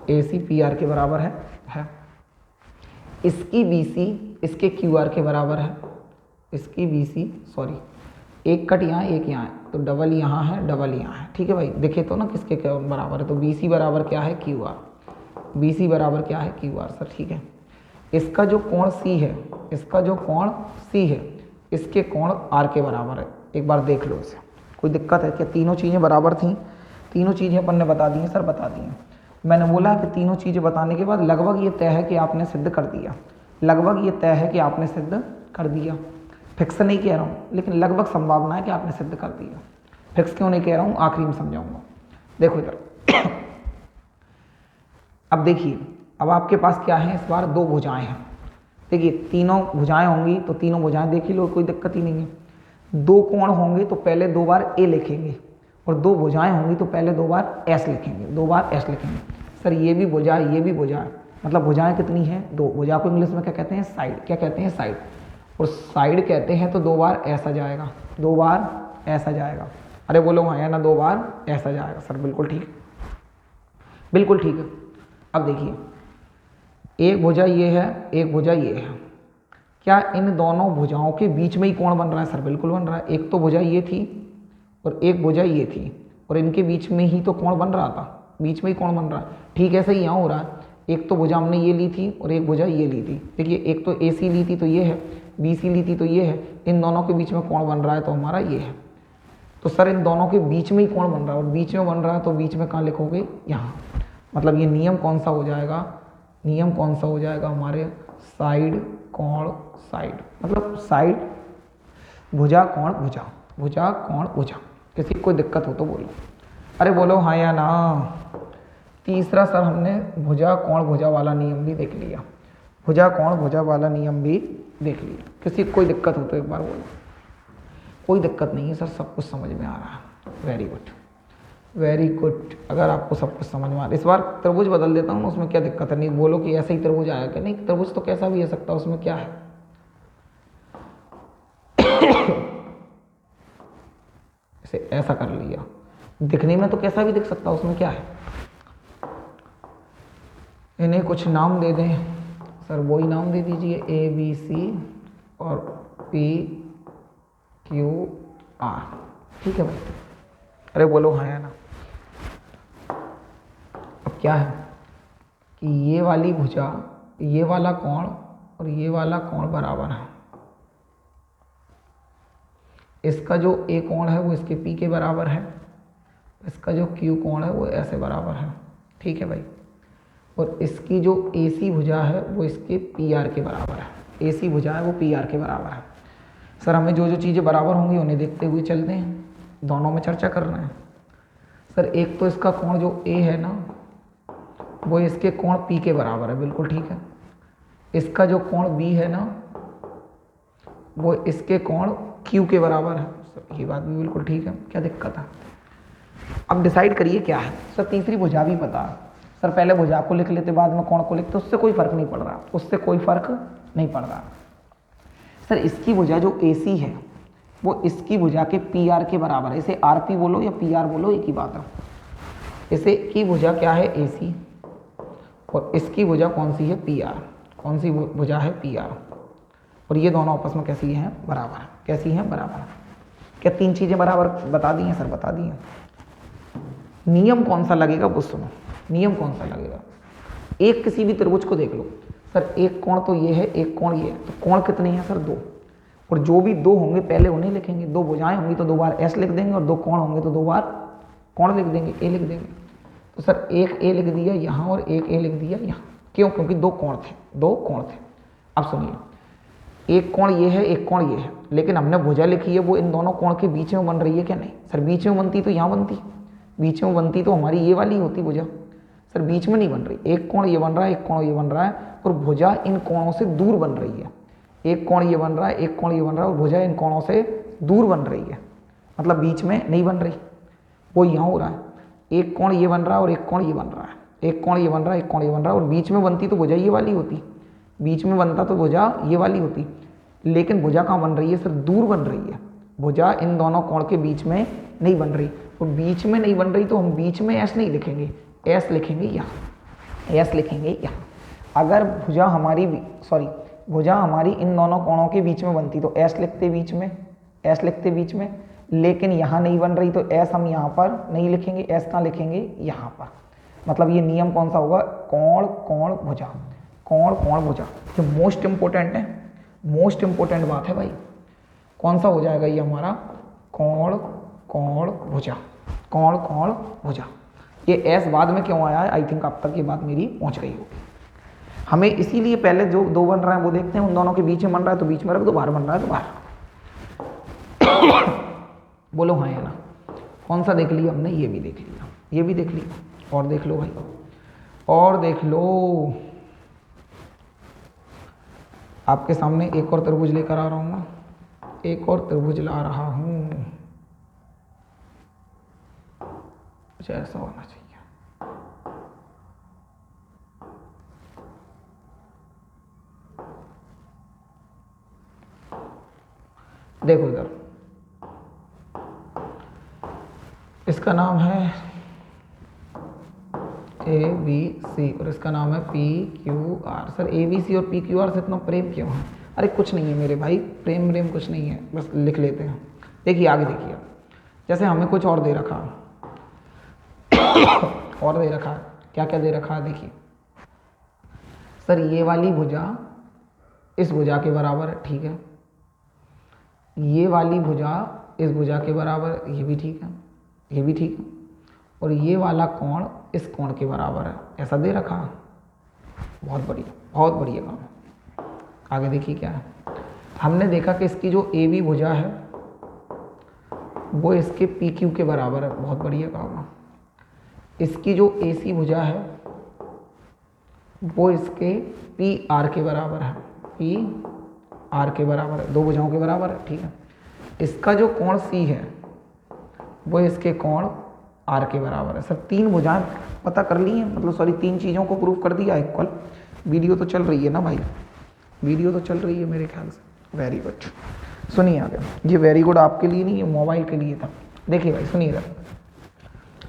AC PR के बराबर है। इसकी BC इसके QR के बराबर है, इसकी BC सॉरी एक कट यहाँ एक यहाँ है तो डबल यहाँ है डबल यहाँ है, ठीक है भाई। देखे तो ना किसके क्या बराबर है, तो BC बराबर क्या है QR, BC बराबर क्या है QR सर, ठीक है। इसका जो कोण C है, इसका जो कोण C है इसके कोण R के बराबर है। एक बार देख लो इसे, कोई दिक्कत है क्या? तीनों चीज़ें बराबर थी, तीनों चीज़ें अपन ने बता दी हैं सर, बता दी हैं। मैंने बोला कि तीनों चीज़ें बताने के बाद लगभग ये तय है कि आपने सिद्ध कर दिया, लगभग ये तय है कि आपने सिद्ध कर दिया। फिक्स नहीं कह रहा हूँ, लेकिन लगभग संभावना है कि आपने सिद्ध कर दिया। फिक्स क्यों नहीं कह रहा हूँ, आखिरी में समझाऊंगा। देखो इधर अब देखिए, अब आपके पास क्या है, इस बार दो भुजाएं हैं। देखिए तीनों भुजाएं होंगी तो तीनों भुजाएं देख ही लो, कोई दिक्कत ही नहीं है। दो कोण होंगे तो पहले दो बार A लिखेंगे और दो भुजाएं होंगी तो पहले दो बार S लिखेंगे, दो बार S लिखेंगे। सर ये भी भुजा ये भी भुजा, मतलब भुजाएं कितनी हैं? दो। भुजा को इंग्लिश में क्या कहते हैं? साइड। क्या कहते हैं? साइड। और साइड कहते हैं तो दो बार S आ जाएगा, दो बार S आ जाएगा। अरे बोलो हाँ या ना, दो बार S आ जाएगा सर, बिल्कुल ठीक, बिल्कुल ठीक है। अब देखिए, एक भुजा ये है, एक भुजा ये है। क्या इन दोनों भुजाओं के बीच में ही कोण बन रहा है? सर बिल्कुल बन रहा है। एक तो भुजा ये थी और एक भुजा ये थी और इनके बीच में ही तो कोण बन रहा था, बीच में ही कोण बन रहा है। ठीक ऐसे ही यहाँ हो रहा है, एक तो भुजा हमने ये ली थी और एक भुजा ये ली थी। देखिए एक तो AC ली थी तो ये है, BC ली थी तो ये है, इन दोनों के बीच में कोण बन रहा है तो हमारा ये है। तो सर इन दोनों के बीच में ही कोण बन रहा है और बीच में बन रहा है तो बीच में कहाँ लिखोगे? यहाँ। मतलब ये नियम कौन सा हो जाएगा? नियम कौन सा हो जाएगा हमारे? साइड कोण साइड, मतलब साइड भुजा कोण भुजा, भुजा कोण भुजा। किसी को कोई दिक्कत हो तो बोलो, अरे बोलो हाँ या ना। तीसरा सर हमने भुजा कोण भुजा वाला नियम भी देख लिया, भुजा कोण भुजा वाला नियम भी देख लिया। किसी को कोई दिक्कत हो तो एक बार बोलो। कोई दिक्कत नहीं है सर, सब कुछ समझ में आ रहा है। Very good, very good. अगर आपको सब कुछ समझ में आ रहा है, इस बार त्रिभुज बदल देता हूँ, उसमें क्या दिक्कत है? नहीं बोलो कि ऐसे ही त्रिभुज आया क्या, नहीं त्रिभुज तो कैसा भी आ सकता है, उसमें क्या है। इसे ऐसा कर लिया, दिखने में तो कैसा भी दिख सकता है, उसमें क्या है। इन्हें कुछ नाम दे दें सर, वही नाम दे दीजिए ABC और PQR, ठीक है भाई। अरे बोलो हाँ या ना। अब क्या है कि ये वाली भुजा, ये वाला कोण और ये वाला कोण बराबर है। इसका जो A कोण है वो इसके P के बराबर है, इसका जो Q कोण है वो ऐसे बराबर है, ठीक है भाई। और इसकी जो AC भुजा है वो इसके PR के बराबर है, AC भुजा है वो PR के बराबर है। सर हमें जो जो चीज़ें बराबर होंगी उन्हें देखते हुए चलते हैं, दोनों में चर्चा करना है। सर एक तो इसका कोण जो A है ना वो इसके कोण P के बराबर है, बिल्कुल ठीक है। इसका जो कोण B है ना वो इसके कोण Q के बराबर है, सर ये बात भी बिल्कुल ठीक है, क्या दिक्कत है। अब डिसाइड करिए क्या है। सर तीसरी भुजा भी पता है, सर पहले भुजा को लिख लेते बाद में कोण को लिखते, उससे कोई फर्क नहीं पड़ रहा, उससे कोई फर्क नहीं पड़ रहा। सर इसकी भुजा जो AC है वो इसकी भुजा के PR के बराबर है। इसे RP बोलो या PR बोलो, एक ही बात है। इसे की भुजा क्या है? AC और इसकी भुजा कौन सी है? PR। कौन सी भुजा है? PR। और ये दोनों आपस में कैसी हैं? बराबर। कैसी हैं? बराबर। क्या तीन चीज़ें बराबर बता दी हैं सर? बता दी हैं। नियम कौन सा लगेगा वो सुनो, नियम कौन सा लगेगा। एक किसी भी त्रिभुज को देख लो, सर एक कोण तो ये है, एक कोण ये है, तो कोण कितने हैं सर? दो। और जो भी दो होंगे पहले उन्हें लिखेंगे, दो भुजाएं होंगी तो 2 बार एस लिख देंगे, और 2 कोण होंगे तो 2 बार कोण लिख देंगे, ए लिख देंगे। तो सर एक ए लिख दिया यहाँ और एक ए लिख दिया यहाँ, क्यों? क्योंकि 2 कोण थे, 2 कोण थे। अब सुनिए, एक कोण ये है, एक कोण ये है, लेकिन हमने भुजा लिखी है वो इन दोनों कोण के बीच में बन रही है क्या? नहीं सर, बीच में बनती तो यहाँ बनती, बीच में बनती तो हमारी ये वाली होती भुजा। सर बीच में नहीं बन रही, एक कोण ये बन रहा है, एक कोण ये बन रहा है, और भुजा इन कोणों से दूर बन रही है। एक कोण ये बन रहा है, एक कोण ये बन रहा है, और भुजा इन कोणों से दूर बन रही है, मतलब बीच में नहीं बन रही। वो यहाँ हो रहा है, एक कोण ये बन रहा है और एक कोण ये बन रहा है, एक कोण ये बन रहा है, एक कोण ये बन रहा है, और बीच में बनती तो भुजा ये वाली होती, बीच में बनता तो भुजा ये वाली होती, लेकिन भुजा कहाँ बन रही है? सर दूर बन रही है। भुजा इन दोनों कोण के बीच में नहीं बन रही, और बीच में नहीं बन रही तो हम बीच में एस नहीं लिखेंगे, एस लिखेंगे यहाँ, एस लिखेंगे यहाँ। अगर भुजा हमारी भुजा हमारी इन दोनों कोणों के बीच में बनती तो एस लिखते बीच में, एस लिखते बीच में, लेकिन यहाँ नहीं बन रही तो एस हम यहाँ पर नहीं लिखेंगे, एस कहाँ लिखेंगे? यहाँ पर। मतलब ये नियम कौन सा होगा? कोण कोण भुजा, कोण कोण भुजा। जो मोस्ट इंपॉर्टेंट है, मोस्ट इंपॉर्टेंट बात है भाई, कौन सा हो जाएगा ये हमारा? कोण कोण भुजा, कोण कोण भुजा। ये एस बाद में क्यों आया है? आई थिंक अब तक ये बात मेरी पहुंच गई होगी। हमें इसीलिए पहले जो 2 बन रहा है वो देखते हैं, उन दोनों के बीच में बन रहा है तो बीच में रख दो, बाहर बन रहा है तो बाहर। बोलो हाँ या ना? कौन सा देख लिया हमने? ये भी देख लिया, ये भी देख लिया, और देख लो भाई, और देख लो। आपके सामने एक और त्रिभुज लेकर आ रहा हूँ मैं, एक और त्रिभुज ला रहा हूँ, कुछ ऐसा होना चाहिए। देखो इधर, इसका नाम है ए बी सी और इसका नाम है P Q R. Sir A B C और पी क्यू आर से इतना प्रेम क्यों है? अरे कुछ नहीं है मेरे भाई, प्रेम कुछ नहीं है, बस लिख लेते हैं। देखिए आगे देखिए, जैसे हमें कुछ और दे रखा और दे रखा, क्या क्या दे रखा है? देखिए सर ये वाली भुजा इस भुजा के बराबर है, ठीक है, ये वाली भुजा इस भुजा के बराबर, ये भी ठीक है, ये भी ठीक है, और ये वाला कोण इस कोण के बराबर है, ऐसा दे रखा है। बहुत बढ़िया, बहुत बढ़िया काम है। आगे देखिए क्या है, हमने देखा कि इसकी जो ए बी भुजा है वो इसके पी क्यू के बराबर है, बहुत बढ़िया काम है। इसकी जो ए सी भुजा है वो इसके पी आर के बराबर है, पी आर के बराबर है, 2 भुजाओं के बराबर है, ठीक है। इसका जो कोण सी है वो इसके कोण आर के बराबर है। सर 3 भुजाएं पता कर ली हैं, मतलब सॉरी 3 चीज़ों को प्रूव कर दिया इक्वल। वीडियो तो चल रही है ना भाई, वीडियो तो चल रही है मेरे ख्याल से। वेरी गुड, सुनिए आगे, ये वेरी गुड आपके लिए नहीं, ये मोबाइल के लिए था। देखिए भाई सुनिएगा,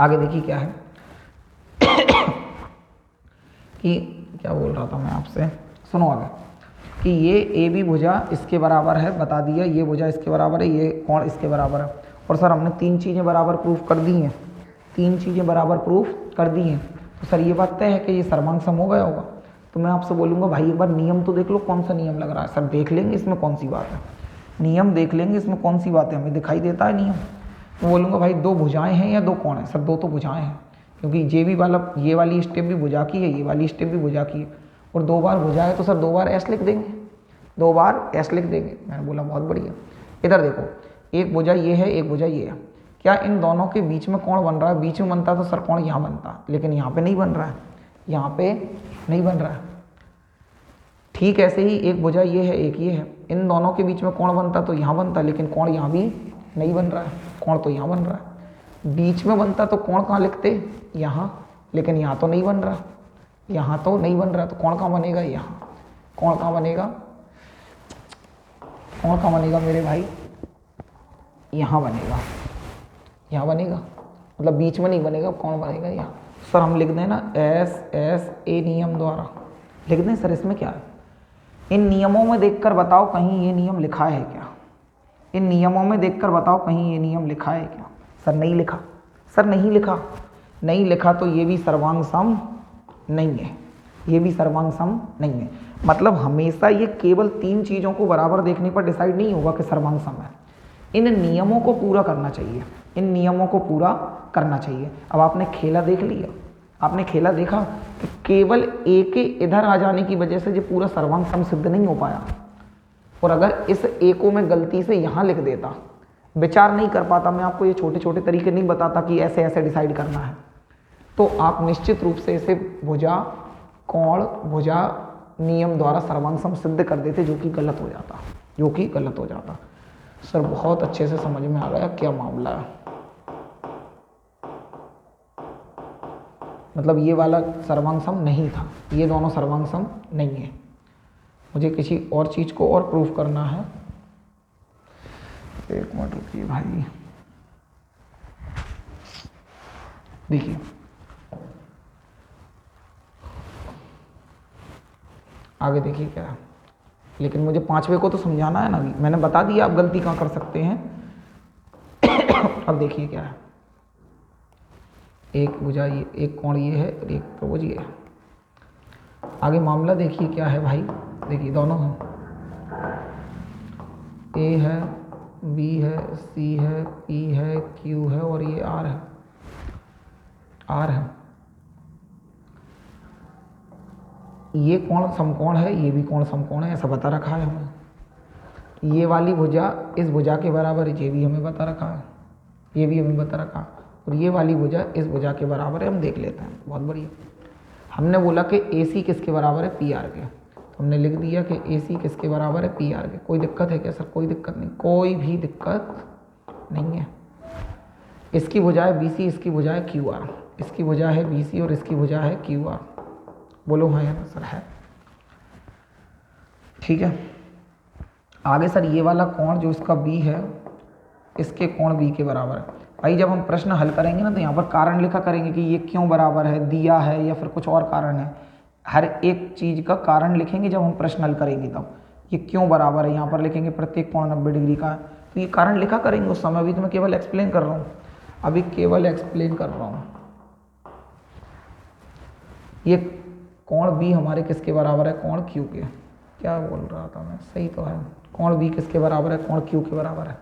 आगे देखिए क्या है कि क्या बोल रहा था मैं आपसे, सुनो आगे, कि ये ए बी भुजा इसके बराबर है, बता दिया, ये भुजा इसके बराबर है, ये कोण इसके बराबर है। और सर हमने 3 चीज़ें बराबर प्रूफ कर दी हैं, 3 चीज़ें बराबर प्रूफ कर दी हैं, तो सर ये बात तय है कि ये सर्वांग सम हो गया होगा। तो मैं आपसे बोलूँगा भाई एक बार नियम तो देख लो, कौन सा नियम लग रहा है? सर देख लेंगे इसमें कौन सी बात है, नियम देख लेंगे इसमें कौन सी बात है, हमें दिखाई देता है नियम। मैं बोलूँगा भाई 2 भुजाएँ हैं या 2 कोण हैं? सर 2 तो भुजाएँ हैं, क्योंकि ये भी वाला, ये वाली स्टेप भी भुजा की है, ये वाली स्टेप भी भुजा की है, और 2 बार भुजा है तो सर 2 बार एस लिख देंगे, 2 बार एस लिख देंगे। मैंने बोला बहुत बढ़िया। इधर देखो, एक भुजा ये है, एक भुजा ये है, क्या इन दोनों के बीच में कोण बन रहा है? बीच में बनता तो सर कोण यहाँ बनता, लेकिन यहाँ पे नहीं बन रहा है, यहाँ पे नहीं बन रहा है। ठीक ऐसे ही एक भुजा ये है, एक ये है, इन दोनों के बीच में कोण बनता तो यहाँ बनता, लेकिन कोण यहाँ भी नहीं बन रहा है, कोण तो यहाँ बन रहा है। बीच में बनता तो कोण कहाँ लिखते? यहाँ, लेकिन यहाँ तो नहीं बन रहा, यहाँ तो नहीं बन रहा, तो कोण कहाँ बनेगा? यहाँ। कोण कहाँ बनेगा? कोण कहाँ बनेगा मेरे भाई? यहाँ बनेगा, यहाँ बनेगा, मतलब बीच में नहीं बनेगा, कौन बनेगा? यहाँ। सर हम लिख दें ना एस एस ए नियम द्वारा, लिख दें सर, इसमें क्या है? इन नियमों में देखकर बताओ कहीं ये नियम लिखा है क्या? इन नियमों में देखकर बताओ कहीं ये नियम लिखा है क्या? सर नहीं लिखा, सर नहीं लिखा, नहीं लिखा तो ये भी सर्वांग सम नहीं है। ये भी सर्वांग सम नहीं है। मतलब हमेशा ये केवल 3 चीज़ों को बराबर देखने पर डिसाइड नहीं होगा कि सर्वांग सम है। इन नियमों को पूरा करना चाहिए, इन नियमों को पूरा करना चाहिए। अब आपने खेला देख लिया, आपने खेला देखा कि केवल ए के इधर आ जाने की वजह से जो पूरा सर्वांग सम सिद्ध नहीं हो पाया। और अगर इस ए को मैं गलती से यहाँ लिख देता, विचार नहीं कर पाता, मैं आपको ये छोटे छोटे तरीके नहीं बताता कि ऐसे ऐसे डिसाइड करना है, तो आप निश्चित रूप से इसे भुजा कोण भुजा नियम द्वारा सर्वांग सम सिद्ध कर देते, जो कि गलत हो जाता, जो कि गलत हो जाता। सर बहुत अच्छे से समझ में आ गया क्या मामला है। मतलब ये वाला सर्वांग सम नहीं था, ये दोनों सर्वांग सम नहीं है। मुझे किसी और चीज़ को और प्रूफ करना है। एक मिनट रुकिए भाई, देखिए आगे देखिए क्या है, लेकिन मुझे 5वें को तो समझाना है ना। अभी मैंने बता दिया आप गलती कहाँ कर सकते हैं। अब देखिए क्या है, एक भुजा ये, एक कोण ये है और एक त्रिभुज ये है। आगे मामला देखिए क्या है भाई, देखिए दोनों हैं, ए है, बी है, सी है, पी है, क्यू है और ये आर है, आर है। ये कोण समकोण है, ये भी कोण समकोण है, ऐसा बता रखा है हमें। ये वाली भुजा इस भुजा के बराबर है, ये भी हमें बता रखा है, ये भी हमें बता रखा। और ये वाली भुजा इस भुजा के बराबर है, हम देख लेते हैं। बहुत बढ़िया। हमने बोला कि AC किसके बराबर है, PR के, तो हमने लिख दिया कि AC किसके बराबर है, PR के। कोई दिक्कत है क्या सर? कोई दिक्कत नहीं, कोई भी दिक्कत नहीं है। इसकी भुजा है BC, इसकी भुजा है QR, इसकी भुजा है BC और इसकी भुजा है QR। बोलो हाँ या ना सर? है। ठीक है। आगे सर ये वाला कोण जो इसका B है, इसके कोण B के बराबर है। भाई जब हम प्रश्न हल करेंगे ना, तो यहाँ पर कारण लिखा करेंगे कि ये क्यों बराबर है, दिया है या फिर कुछ और कारण है। हर एक चीज़ का कारण लिखेंगे जब हम प्रश्न हल करेंगे। तब ये क्यों बराबर है यहाँ पर लिखेंगे, प्रत्येक कोण 90 डिग्री का है, तो ये कारण लिखा करेंगे उस समय। अभी तो मैं केवल एक्सप्लेन कर रहा हूँ, अभी केवल एक्सप्लेन कर रहा हूँ। ये कोण B हमारे किसके बराबर है, कोण Q के। क्या बोल रहा था मैं, सही तो है। कोण B किसके बराबर है, कोण Q के बराबर है।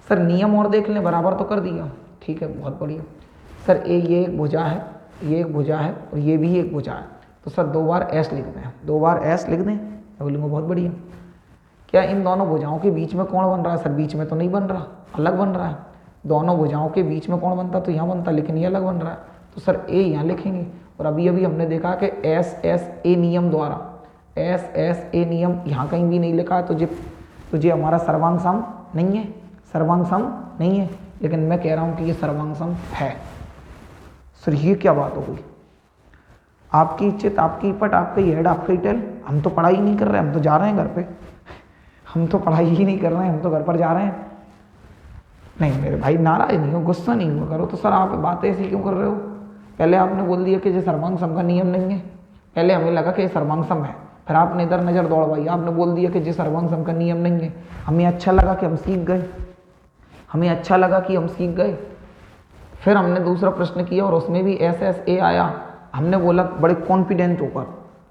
सर नियम और देख लें, बराबर तो कर दिया, ठीक है, बहुत बढ़िया। सर ये एक भुजा है, ये एक भुजा है और ये भी एक भुजा है, तो सर 2 बार S लिख दें, 2 बार S लिख दें। मैं बोलूँगा बहुत बढ़िया। क्या इन दोनों भुजाओं के बीच में कोण बन रहा है? सर बीच में तो नहीं बन रहा, अलग बन रहा है। दोनों भुजाओं के बीच में कोण बनता तो यहाँ बनता, लेकिन ये अलग बन रहा है, तो सर A यहाँ लिखेंगे। और अभी अभी हमने देखा कि SSA नियम द्वारा, SSA नियम यहाँ कहीं भी नहीं लिखा है, तो ये हमारा सर्वांग सम नहीं है, सर्वांग सम नहीं है। लेकिन मैं कह रहा हूँ कि ये सर्वांग सम है। सर ये क्या बात हो गई? आपकी इज्जत, आपकी पट, आपका हेड, आपका टेल। हम तो पढ़ाई नहीं कर रहे, हम तो जा रहे हैं घर पे, हम तो पढ़ाई ही नहीं कर रहे हैं, हम तो घर पर जा रहे हैं। नहीं मेरे भाई, नाराज नहीं हो, गुस्सा नहीं हुआ करो। तो सर आप बातें ऐसी क्यों कर रहे हो? पहले आपने बोल दिया कि ये सर्वांग सम का नियम नहीं है, पहले हमें लगा कि ये सर्वांग सम है, फिर आपने इधर नज़र दौड़वाई, आपने बोल दिया कि ये सर्वांग सम का नियम नहीं है। हमें अच्छा लगा कि हम सीख गए, हमें अच्छा लगा कि हम सीख गए। फिर हमने दूसरा प्रश्न किया और उसमें भी SSA आया। हमने बोला बड़े कॉन्फिडेंट होकर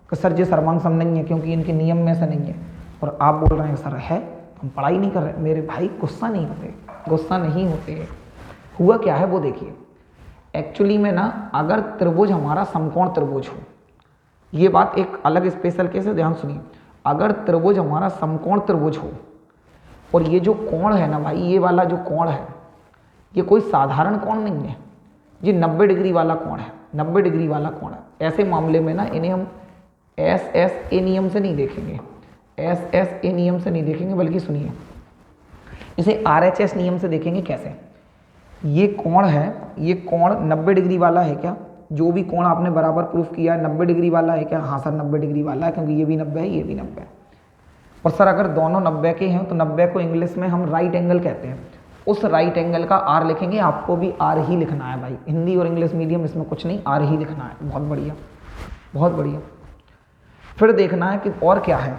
कि सर ये सर्वांग सम नहीं है, क्योंकि इनके नियम में से नहीं है। और आप बोल रहे हैं सर है, हम पढ़ाई नहीं कर रहे। मेरे भाई गुस्सा नहीं होते, गुस्सा नहीं होते। हुआ क्या है वो देखिए। एक्चुअली में ना, अगर त्रिभुज हमारा समकोण त्रिभुज हो, ये बात एक अलग स्पेशल केस है, ध्यान सुनिए। अगर त्रिभुज हमारा समकोण त्रिभुज हो और ये जो कोण है ना भाई, ये वाला जो कोण है, ये कोई साधारण कोण नहीं है, ये 90 डिग्री वाला कोण है, 90 डिग्री वाला कोण है। ऐसे मामले में ना इन्हें हम SSA नियम से नहीं देखेंगे, SSA नियम से नहीं देखेंगे, बल्कि सुनिए इसे RHS नियम से देखेंगे। कैसे? ये कोण है, ये कोण 90 डिग्री वाला है क्या? जो भी कोण आपने बराबर प्रूफ किया है 90 डिग्री वाला है क्या? हाँ सर 90 डिग्री वाला है, क्योंकि ये भी 90 है, ये भी 90 है। और सर अगर दोनों 90 के हैं तो 90 को इंग्लिश में हम राइट एंगल कहते हैं। उस राइट एंगल का R लिखेंगे। आपको भी R ही लिखना है भाई, हिंदी और इंग्लिश मीडियम इसमें कुछ नहीं, R ही लिखना है। बहुत बढ़िया, बहुत बढ़िया। फिर देखना है कि और क्या है,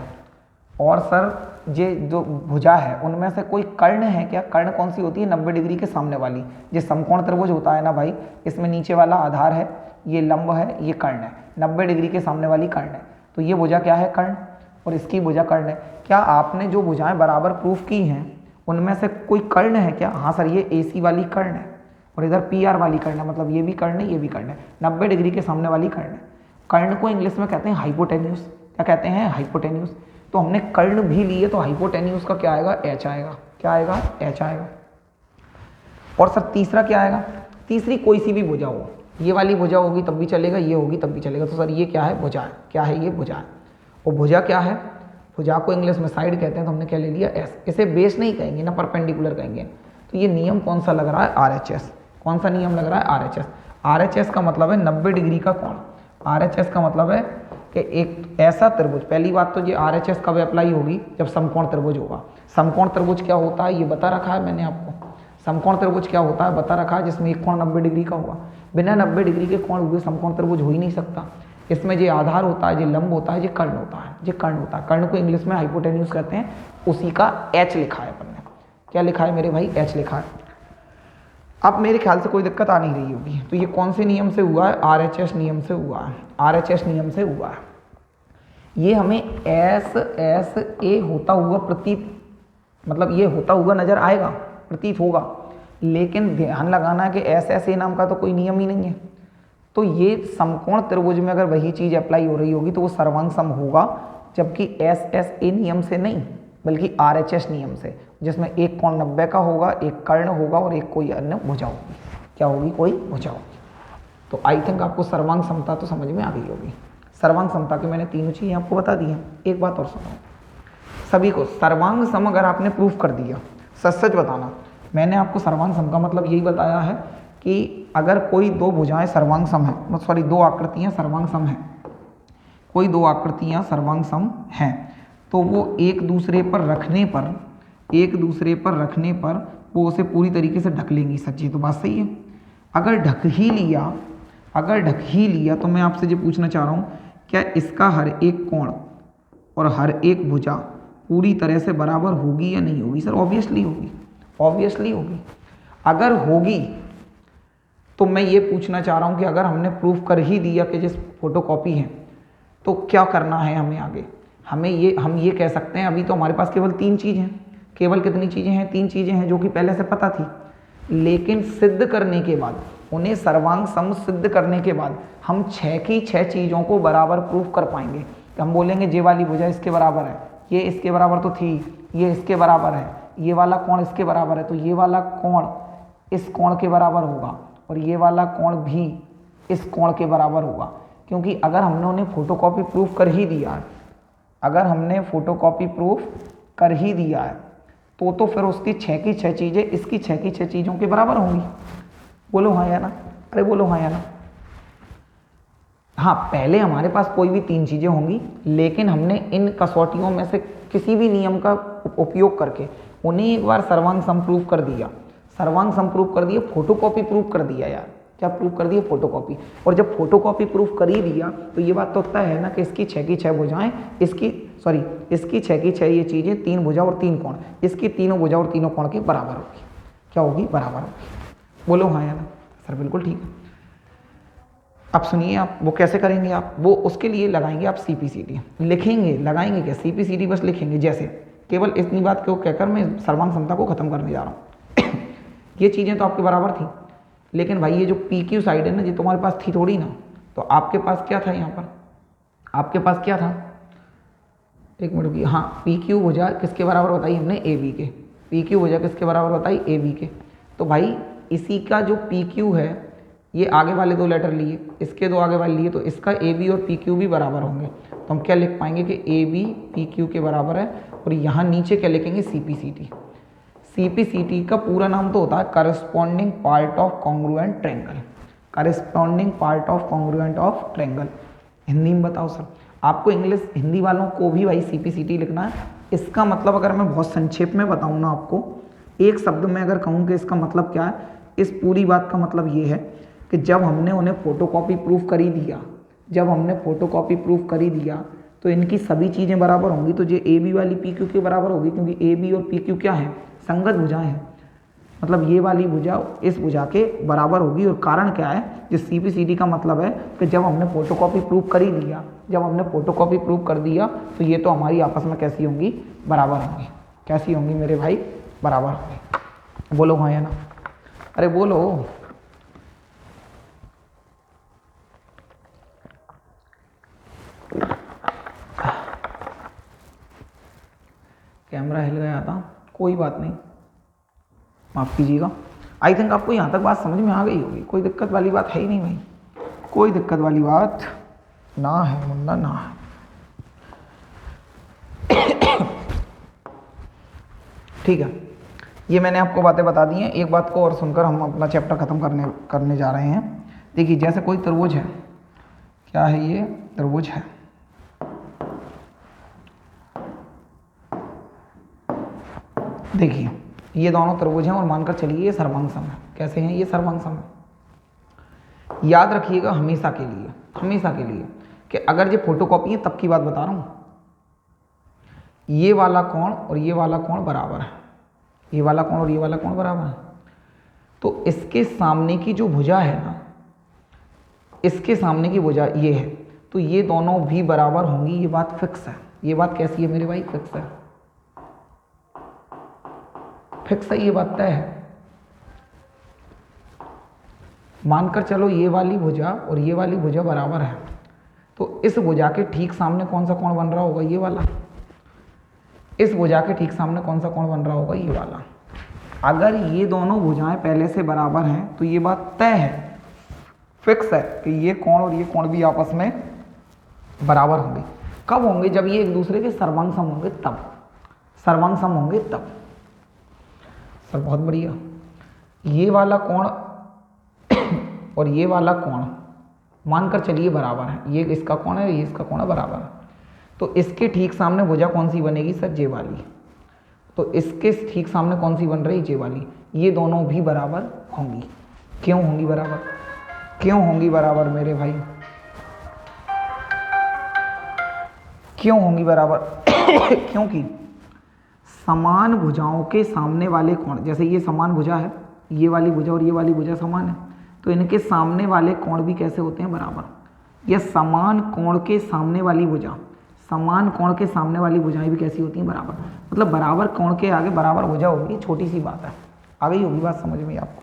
और सर ये जो भुजा है उनमें से कोई कर्ण है क्या? कर्ण कौन सी होती है? 90 डिग्री के सामने वाली। ये समकोण त्रिभुज होता है ना भाई, इसमें नीचे वाला आधार है, ये लंब है, ये कर्ण है, 90 डिग्री के सामने वाली कर्ण है। तो ये भुजा क्या है? कर्ण, और इसकी भुजा कर्ण है। क्या आपने जो भुजाएं बराबर प्रूफ की हैं उनमें से कोई कर्ण है क्या? हाँ सर, ये AC वाली कर्ण है और इधर PR वाली कर्ण है, मतलब ये भी कर्ण है, ये भी कर्ण है, 90 डिग्री के सामने वाली कर्ण है। कर्ण को इंग्लिश में कहते हैं हाइपोटेन्यूस। क्या कहते हैं? हाइपोटेन्यूस। तो हमने कर्ण भी लिए तो हाइपोटेन्यूस का क्या आएगा? H आएगा। क्या आएगा? H आएगा। और सर तीसरा क्या आएगा? तीसरी कोई सी भी भुजा हो, ये वाली भुजा होगी तब भी चलेगा, ये होगी तब भी चलेगा। तो सर ये क्या है? भुजा है। क्या है? ये भुजा है। और भुजा क्या है? भुजा को इंग्लिश में साइड कहते हैं, तो हमने क्या ले लिया? S। इसे बेस नहीं कहेंगे ना, परपेंडिकुलर कहेंगे। तो ये नियम कौन सा लग रहा है? RHS। कौन सा नियम लग रहा है? RHS। RHS का मतलब है 90 डिग्री का कोण। RHS का मतलब है कि एक ऐसा त्रिभुज, पहली बात तो ये RHS कब अप्लाई होगी? जब समकोण त्रिभुज होगा। समकोण त्रिभुज क्या होता है ये बता रखा है मैंने आपको। समकोण त्रिभुज क्या होता है बता रखा है, जिसमें एक कोण 90 डिग्री का होगा। बिना 90 डिग्री के कोण हुए समकोण त्रिभुज हो ही नहीं सकता। इसमें जो आधार होता है, जो लंब होता है, जो कर्ण होता है, जो कर्ण होता है, कर्ण को इंग्लिश में हाइपोटेन्यूस कहते हैं। उसी का H लिखा है अपन ने। क्या लिखा है मेरे भाई? H लिखा है। अब मेरे ख्याल से कोई दिक्कत आ नहीं रही होगी। तो ये कौन से नियम से हुआ है? RHS नियम से हुआ है। RHS नियम से हुआ है। ये हमें SSA होता हुआ प्रतीत, मतलब ये होता हुआ नजर आएगा, प्रतीत होगा, लेकिन ध्यान लगाना है कि SSA नाम का तो कोई नियम ही नहीं है। तो ये समकोण त्रिभुज में अगर वही चीज अप्लाई हो रही होगी तो वो सर्वांग सम होगा, जबकि SSA नियम से नहीं बल्कि RHS नियम से, जिसमें एक कोण 90 का होगा, एक कर्ण होगा और एक कोई अन्य भुजा होगी। क्या होगी? कोई भुजा होगी। तो आई थिंक आपको सर्वांग समता तो समझ में आ गई होगी। सर्वांग समता की मैंने तीनों चीजें आपको बता दी हैं। एक बात और सुनो, सभी को सर्वांग सम अगर आपने प्रूफ कर दिया, सच सच बताना, मैंने आपको सर्वांग सम का मतलब यही बताया है कि अगर कोई दो भुजाएं सर्वांग सम है, सॉरी दो आकृतियां सर्वांग सम है, कोई दो आकृतियां सर्वांग सम हैं, तो वो एक दूसरे पर रखने पर वो उसे पूरी तरीके से ढक लेंगी। सच्ची तो बात सही है। अगर ढक ही लिया तो मैं आपसे ये पूछना चाह रहा हूँ, क्या इसका हर एक कोण और हर एक भुजा पूरी तरह से बराबर होगी या नहीं होगी? सर ऑब्वियसली होगी, ऑब्वियसली होगी। अगर होगी तो मैं ये पूछना चाह रहा हूँ कि अगर हमने प्रूफ कर ही दिया कि जिस फोटोकॉपी है तो क्या करना है हमें आगे? हम ये कह सकते हैं, अभी तो हमारे पास केवल 3 चीज़ें हैं। केवल कितनी चीज़ें हैं? 3 चीज़ें हैं, जो कि पहले से पता थी। लेकिन सिद्ध करने के बाद, उन्हें सर्वांग सम सिद्ध करने के बाद हम 6 की 6 चीज़ों को बराबर प्रूफ कर पाएंगे। हम बोलेंगे ये वाली भुजा इसके बराबर है, ये इसके बराबर तो थी, ये इसके बराबर है, ये वाला कोण इसके बराबर है, तो ये वाला कोण इस कोण के बराबर होगा और ये वाला कोण भी इस कोण के बराबर होगा। क्योंकि अगर हमने उन्हें फोटोकॉपी प्रूफ कर ही दिया है, अगर हमने फोटोकॉपी प्रूफ कर ही दिया है तो फिर उसकी 6 की 6 चीज़ें इसकी 6 की 6 चीज़ों के बराबर होंगी। बोलो हाँ या ना? अरे बोलो हाँ या ना? हाँ, पहले हमारे पास कोई भी 3 चीज़ें होंगी, लेकिन हमने इन कसौटियों में से किसी भी नियम का उपयोग करके उन्हें एक बार सर्वांग सम प्रूफ कर दिया। सर्वांग सम प्रूफ कर दिया, फोटोकॉपी प्रूफ कर दिया यार। क्या प्रूफ कर दिया? फोटोकॉपी। और जब फोटोकॉपी प्रूफ कर ही दिया तो ये बात तो तय है ना कि इसकी 6 की 6 भुजाएं, इसकी 6 की 6 ये चीज़ें, 3 भुजा और 3 कोण, इसकी तीनों भुजा और तीनों कोण के बराबर होगी। क्या होगी? बराबर होगी। बोलो हाँ या ना? सर बिल्कुल ठीक है। अब सुनिए, आप वो कैसे करेंगे? आप वो उसके लिए लगाएंगे आप CPCT लिखेंगे। लगाएंगे क्या? CPCT बस लिखेंगे। जैसे केवल इतनी बात को कहकर मैं सर्वांग समता को खत्म करने जा रहा हूँ। ये चीज़ें तो आपके बराबर थी, लेकिन भाई ये जो PQ साइड है ना, ये तुम्हारे पास थी थोड़ी ना। तो आपके पास क्या था? यहाँ पर आपके पास क्या था? एक मिनट की, हाँ, PQ भुजा किसके बराबर बताई हमने? AB के। PQ भुजा किसके बराबर बताई? AB के। तो भाई इसी का जो PQ है, ये आगे वाले 2 लेटर लिए, इसके 2 आगे वाले लिए, तो इसका AB और PQ भी बराबर होंगे। तो हम क्या लिख पाएंगे कि AB PQ के बराबर है। और यहाँ नीचे क्या लिखेंगे? CPCT। CPCT का पूरा नाम तो होता है corresponding part of congruent triangle. Corresponding part of congruent of triangle. Hindi में बताओ सर। आपको इंग्लिश, हिंदी वालों को भी भाई CPCT लिखना है। इसका मतलब अगर मैं बहुत संक्षेप में बताऊँ ना आपको, एक शब्द में अगर कहूँ कि इसका मतलब क्या है, इस पूरी बात का मतलब ये है कि जब हमने उन्हें फोटोकॉपी प्रूफ कर ही दिया, तो इनकी सभी चीज़ें बराबर होंगी, तो ये ए बी वाली पी क्यू के बराबर होगी, क्योंकि ए बी और पी क्यू क्या है, संगत भुजाएं हैं। मतलब ये वाली भुजा इस भुजा के बराबर होगी। और कारण क्या है, जिस सी पी सी डी का मतलब है कि जब हमने फोटोकॉपी प्रूव कर ही दिया, जब हमने फोटोकॉपी प्रूव कर दिया तो ये तो हमारी आपस में कैसी होंगी, बराबर होंगी। कैसी होंगी मेरे भाई, बराबर होंगी। बोलो हाँ या ना, अरे बोलो। कैमरा हिल गया था, कोई बात नहीं, माफ़ कीजिएगा। आई थिंक आपको यहाँ तक बात समझ में आ गई होगी, कोई दिक्कत वाली बात है ही नहीं भाई, कोई दिक्कत वाली बात ना है मुन्ना, ना है। ठीक है, ये मैंने आपको बातें बता दी हैं। एक बात को और सुनकर हम अपना चैप्टर ख़त्म करने जा रहे हैं। देखिए, जैसे कोई त्रिभुज है, क्या है ये, त्रिभुज है। देखिए, ये दोनों त्रिभुज हैं और मानकर चलिए ये सर्वांगसम है। कैसे हैं ये, सर्वांगसम है। याद रखिएगा हमेशा के लिए, हमेशा के लिए, कि अगर ये फोटोकॉपी है तब की बात बता रहा हूँ, ये वाला कोण और ये वाला कोण बराबर है, ये वाला कोण और ये वाला कोण बराबर है, तो इसके सामने की जो भुजा है ना, इसके सामने की भुजा ये है, तो ये दोनों भी बराबर होंगी। ये बात फिक्स है। ये बात कैसी है मेरे भाई, फिक्स है, फिक्स है, ये बात तय है। मानकर चलो ये वाली भुजा और ये वाली भुजा बराबर है, तो इस भुजा के ठीक सामने कौन सा कोण बन रहा होगा, ये वाला। इस भुजा के ठीक सामने कौन सा कोण बन रहा होगा, ये वाला। अगर ये दोनों भुजाएं पहले से बराबर हैं तो ये बात तय है, फिक्स है कि ये कोण और ये कोण भी आपस में बराबर होंगे। कब होंगे, जब ये एक दूसरे के सर्वांगसम होंगे तब, सर्वांगसम होंगे तब। सर बहुत बढ़िया, ये वाला कोण और ये वाला कोण मानकर चलिए बराबर है, ये इसका कोण है, ये इसका कोण है, बराबर है, तो इसके ठीक सामने भुजा कौन सी बनेगी सर, जे वाली। तो इसके ठीक सामने कौन सी बन रही, जे वाली। ये दोनों भी बराबर होंगी। क्यों होंगी बराबर, क्यों होंगी बराबर मेरे भाई, क्यों होंगी बराबर क्योंकि समान भुजाओं के सामने वाले कोण, जैसे ये समान भुजा है, ये वाली भुजा और ये वाली भुजा समान है, तो इनके सामने वाले कोण भी कैसे होते हैं, बराबर। या समान कोण के सामने वाली भुजा, समान कोण के सामने वाली भुजाएं भी कैसी होती हैं, बराबर। मतलब बराबर कोण के आगे बराबर भुजा होगी, छोटी सी बात है। आ गई होगी बात समझ में आपको,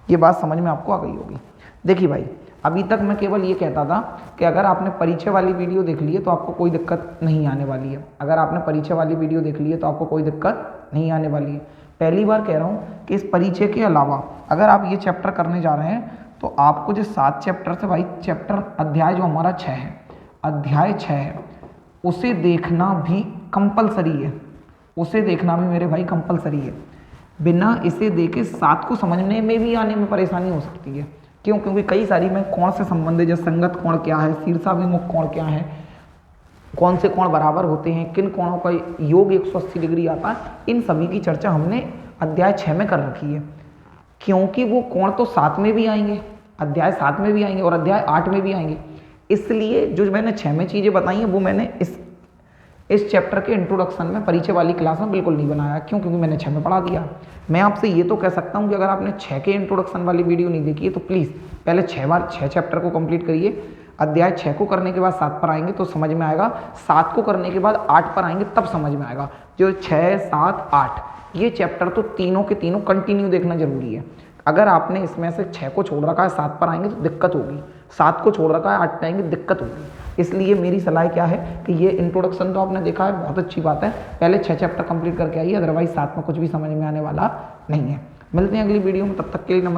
ये बात समझ में आपको आ गई होगी। देखिए भाई, अभी तक मैं केवल ये कहता था कि अगर आपने परिचय वाली वीडियो देख ली है तो आपको कोई दिक्कत नहीं आने वाली है। अगर आपने परिचय वाली वीडियो देख ली है तो आपको कोई दिक्कत नहीं आने वाली है। पहली बार कह रहा हूँ कि इस परिचय के अलावा अगर आप ये चैप्टर करने जा रहे हैं तो आपको जो 7 चैप्टर से भाई, चैप्टर अध्याय जो हमारा 6 है, अध्याय 6 है, उसे देखना भी कंपलसरी है, उसे देखना भी मेरे भाई कंपलसरी है। बिना इसे देखे 7 को समझने में भी आने में परेशानी हो सकती है। क्यों, क्योंकि कई सारी मैं कोण से संबंधित, जैसे संगत कोण क्या है, शीर्षाभिमुख कोण क्या है, कौन से कोण बराबर होते हैं, किन कोणों का योग 180 डिग्री आता है, इन सभी की चर्चा हमने अध्याय 6 में कर रखी है। क्योंकि वो कोण तो 7 में भी आएंगे, अध्याय 7 में भी आएंगे और अध्याय 8 में भी आएंगे। इसलिए जो मैंने 6 में चीज़ें बताई हैं वो मैंने इस चैप्टर के इंट्रोडक्शन में, परिचय वाली क्लास में बिल्कुल नहीं बनाया। क्यों, क्योंकि मैंने 6 में पढ़ा दिया। मैं आपसे ये तो कह सकता हूँ कि अगर आपने 6 के इंट्रोडक्शन वाली वीडियो नहीं देखी है तो प्लीज़ पहले 6 चैप्टर को कंप्लीट करिए। अध्याय 6 को करने के बाद 7 पर आएंगे तो समझ में आएगा, 7 को करने के बाद 8 पर आएंगे तब समझ में आएगा। जो 6, 7, 8 ये चैप्टर तो तीनों के तीनों कंटिन्यू देखना जरूरी है। अगर आपने इसमें से 6 को छोड़ रखा है, 7 पर आएंगे तो दिक्कत होगी, 7 को छोड़ रखा है 8 पर आएंगे दिक्कत होगी। इसलिए मेरी सलाह क्या है कि ये इंट्रोडक्शन तो आपने देखा है, बहुत अच्छी बात है, पहले 6 चैप्टर कंप्लीट करके आइए, अदरवाइज 7 में कुछ भी समझ में आने वाला नहीं है। मिलते हैं अगली वीडियो में, तब तक के लिए नमस्कार।